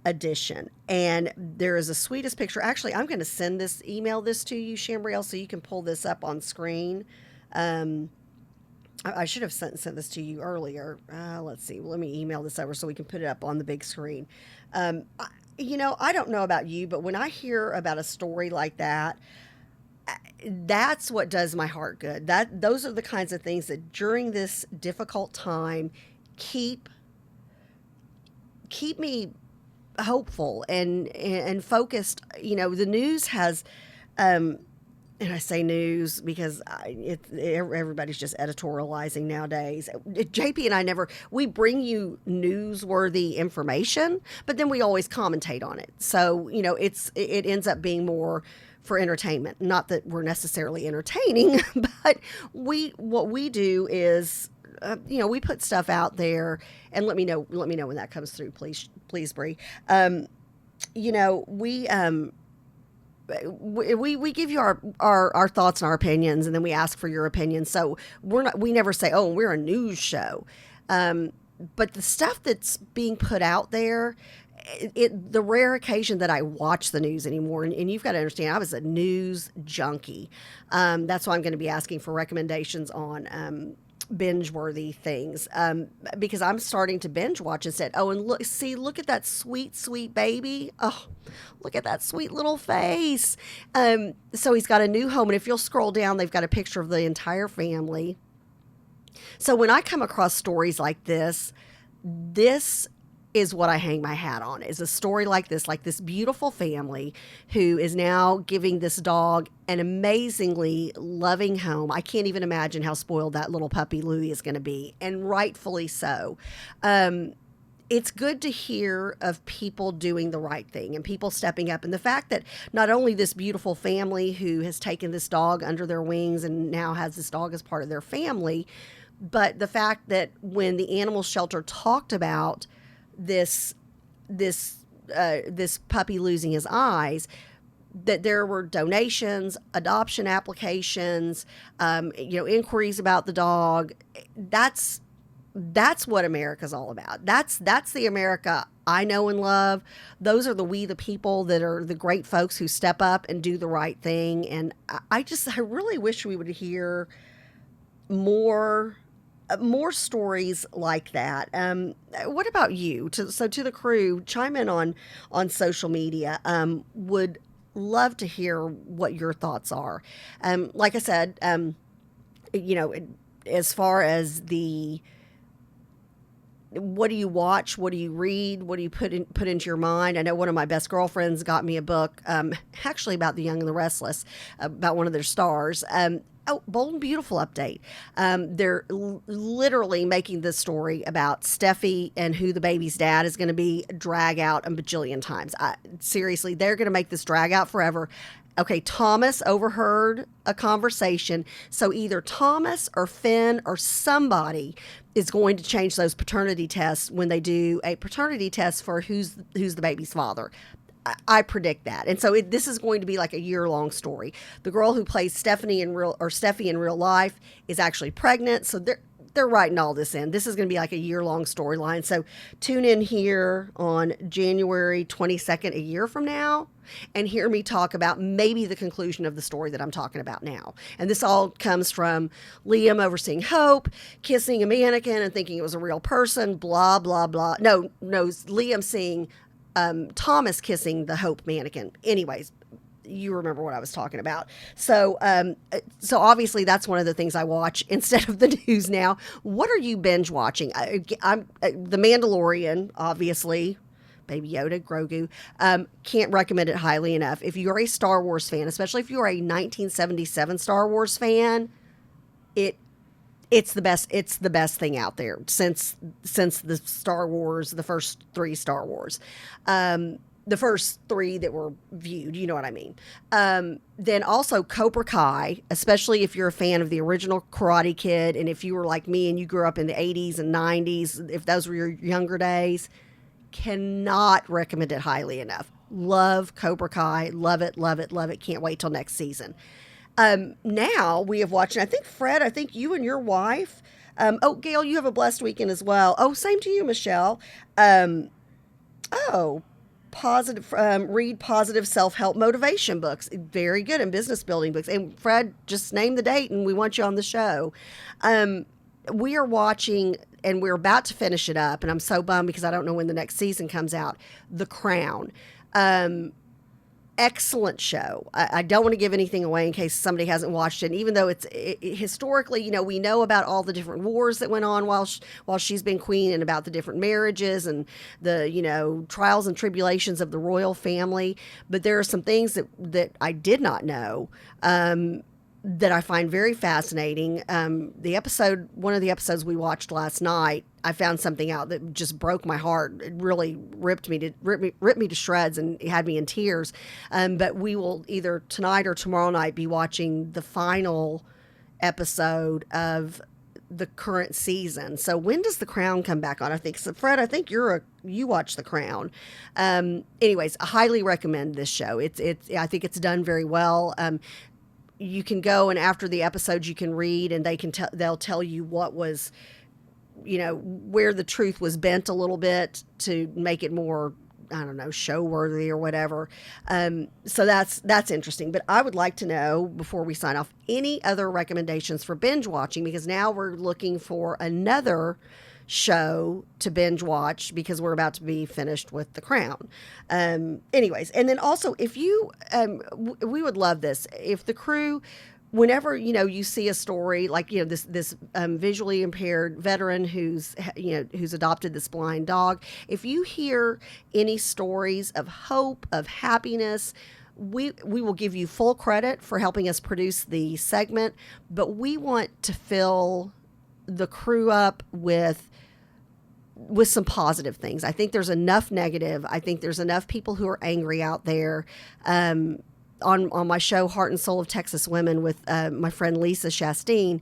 addition. And there is the sweetest picture. Actually, I'm going to email this to you, Chambrielle, so you can pull this up on screen. I should have sent this to you earlier. Let's see. Let me email this over so we can put it up on the big screen. I don't know about you, but when I hear about a story like that, that's what does my heart good. Those are the kinds of things that during this difficult time keep me hopeful and focused. The news has, and I say news because everybody's just editorializing nowadays. JP and I we bring you newsworthy information, but then we always commentate on it. So, it ends up being more for entertainment. Not that we're necessarily entertaining, but what we do is, we put stuff out there, and let me know when that comes through, please, Bree. We give you our thoughts and our opinions, and then we ask for your opinion. So we never say, oh, we're a news show. But the stuff that's being put out there, the rare occasion that I watch the news anymore, and you've got to understand, I was a news junkie. That's why I'm going to be asking for recommendations on binge-worthy things, because I'm starting to binge watch instead. Oh, and look at that sweet, sweet baby. Oh, look at that sweet little face. So he's got a new home, and if you'll scroll down, they've got a picture of the entire family. So when I come across stories like this is what I hang my hat on, is a story like this beautiful family who is now giving this dog an amazingly loving home. I can't even imagine how spoiled that little puppy Louie is going to be, and rightfully so. It's good to hear of people doing the right thing and people stepping up. And the fact that not only this beautiful family who has taken this dog under their wings and now has this dog as part of their family, but the fact that when the animal shelter talked about this puppy losing his eyes, that there were donations, adoption applications, inquiries about the dog. That's what America's all about. That's the America I know and love. Those are the people that are the great folks who step up and do the right thing. And I really wish we would hear more stories like that. What about you? To the crew, chime in on social media. Would love to hear what your thoughts are. Like I said, as far as the what do you watch? What do you read? What do you put into your mind? I know one of my best girlfriends got me a book, actually about The Young and the Restless, about one of their stars. Bold and Beautiful update. They're literally making this story about Steffi and who the baby's dad is going to be drag out a bajillion times. Seriously, they're going to make this drag out forever. Okay, Thomas overheard a conversation, so either Thomas or Finn or somebody is going to change those paternity tests when they do a paternity test for who's the baby's father. I predict that, and so this is going to be like a year-long story. The girl who plays Steffi in real life is actually pregnant, so they're writing all this in. This is going to be like a year-long storyline. So tune in here on January 22nd, a year from now, and hear me talk about maybe the conclusion of the story that I'm talking about now. And this all comes from Liam overseeing Hope, kissing a mannequin and thinking it was a real person, blah, blah, blah. No, Liam seeing Thomas kissing the Hope mannequin. Anyways, you remember what I was talking about. So obviously that's one of the things I watch instead of the news now. What are you binge watching? I'm The Mandalorian, obviously. Baby Yoda, Grogu. Can't recommend it highly enough. If you're a Star Wars fan, especially if you're a 1977 Star Wars fan, it's the best. It's the best thing out there since the Star Wars, the first 3 Star Wars. The first 3 that were viewed, you know what I mean. Then also Cobra Kai, especially if you're a fan of the original Karate Kid, and if you were like me and you grew up in the 80s and 90s, if those were your younger days, cannot recommend it highly enough. Love Cobra Kai. Love it, love it, love it. Can't wait till next season. Now we have watched, and I think Fred, I think you and your wife, Gail, you have a blessed weekend as well. Oh, same to you, Michelle. Positive, read positive self-help motivation books. Very good, and business building books. And Fred, just name the date and we want you on the show. We are watching, and we're about to finish it up, and I'm so bummed because I don't know when the next season comes out, The Crown. Excellent show. I don't want to give anything away in case somebody hasn't watched it. And even though it's historically, we know about all the different wars that went on while she's been queen, and about the different marriages and the trials and tribulations of the royal family. But there are some things that I did not know that I find very fascinating. One of the episodes we watched last night, I found something out that just broke my heart. It really ripped me to shreds and had me in tears. But we will either tonight or tomorrow night be watching the final episode of the current season. So when does The Crown come back on? I think so. Fred, I think you watch The Crown. Anyways, I highly recommend this show. I think it's done very well. You can go, and after the episodes you can read, and they'll tell you what was, where the truth was bent a little bit to make it more, I don't know, show worthy or whatever. So that's interesting. But I would like to know, before we sign off, any other recommendations for binge watching, because now we're looking for another show to binge watch because we're about to be finished with The Crown. Anyways, and then also if you, we would love this if the crew, whenever you see a story like this visually impaired veteran who's adopted this blind dog, if you hear any stories of hope, of happiness, we will give you full credit for helping us produce the segment, but we want to fill the crew up with some positive things. I think there's enough negative. I think there's enough people who are angry out there. On my show, Heart and Soul of Texas Women, with my friend Lisa Chastain,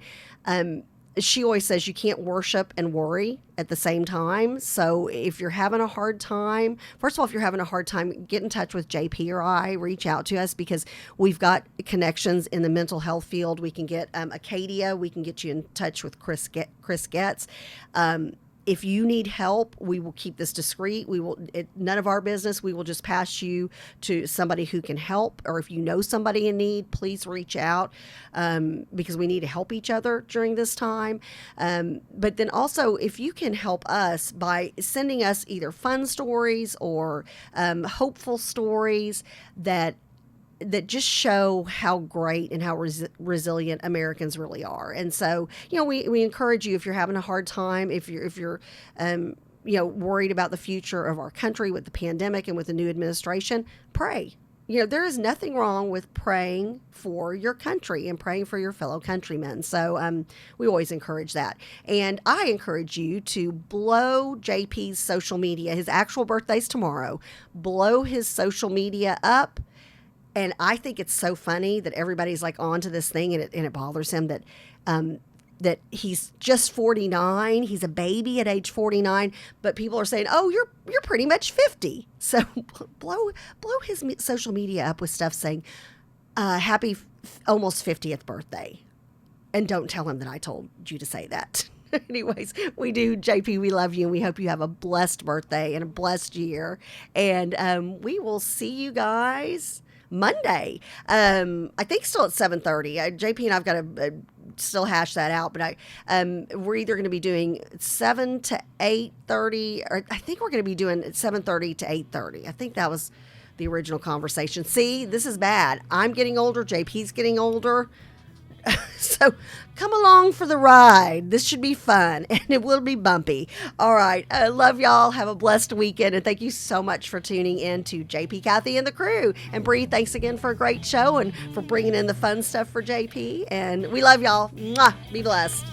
she always says you can't worship and worry at the same time. So if you're having a hard time, first of all, if you're having a hard time, get in touch with JP or I, reach out to us, because we've got connections in the mental health field. We can get Acadia. We can get you in touch with Chris Getz. If you need help, we will keep this discreet. None of our business. We will just pass you to somebody who can help. Or if you know somebody in need, please reach out, because we need to help each other during this time. But then also, if you can help us by sending us either fun stories or hopeful stories that that just show how great and how resilient Americans really are. And so, we encourage you, if you're having a hard time, if you're worried about the future of our country with the pandemic and with the new administration, pray. There is nothing wrong with praying for your country and praying for your fellow countrymen. So we always encourage that. And I encourage you to blow JP's social media. His actual birthday's tomorrow. Blow his social media up. And I think it's so funny that everybody's like onto this thing, and it bothers him that he's just 49. He's a baby at age 49, but people are saying, "Oh, you're pretty much 50." So blow his social media up with stuff saying, "Happy almost 50th birthday," and don't tell him that I told you to say that. Anyways, we do, JP. We love you, and we hope you have a blessed birthday and a blessed year. And we will see you guys Monday. I think still at 7:30. JP and I've got to still hash that out, but we're either going to be doing 7 to 8:30, or I think we're going to be doing 7:30 to 8:30. I think that was the original conversation. See, this is bad. I'm getting older. JP's getting older. So come along for the ride. This should be fun, and it will be bumpy. All right. I love y'all. Have a blessed weekend, and thank you so much for tuning in to JP, Kathy, and the crew. And Bree, thanks again for a great show and for bringing in the fun stuff for JP. And we love y'all. Mwah. Be blessed.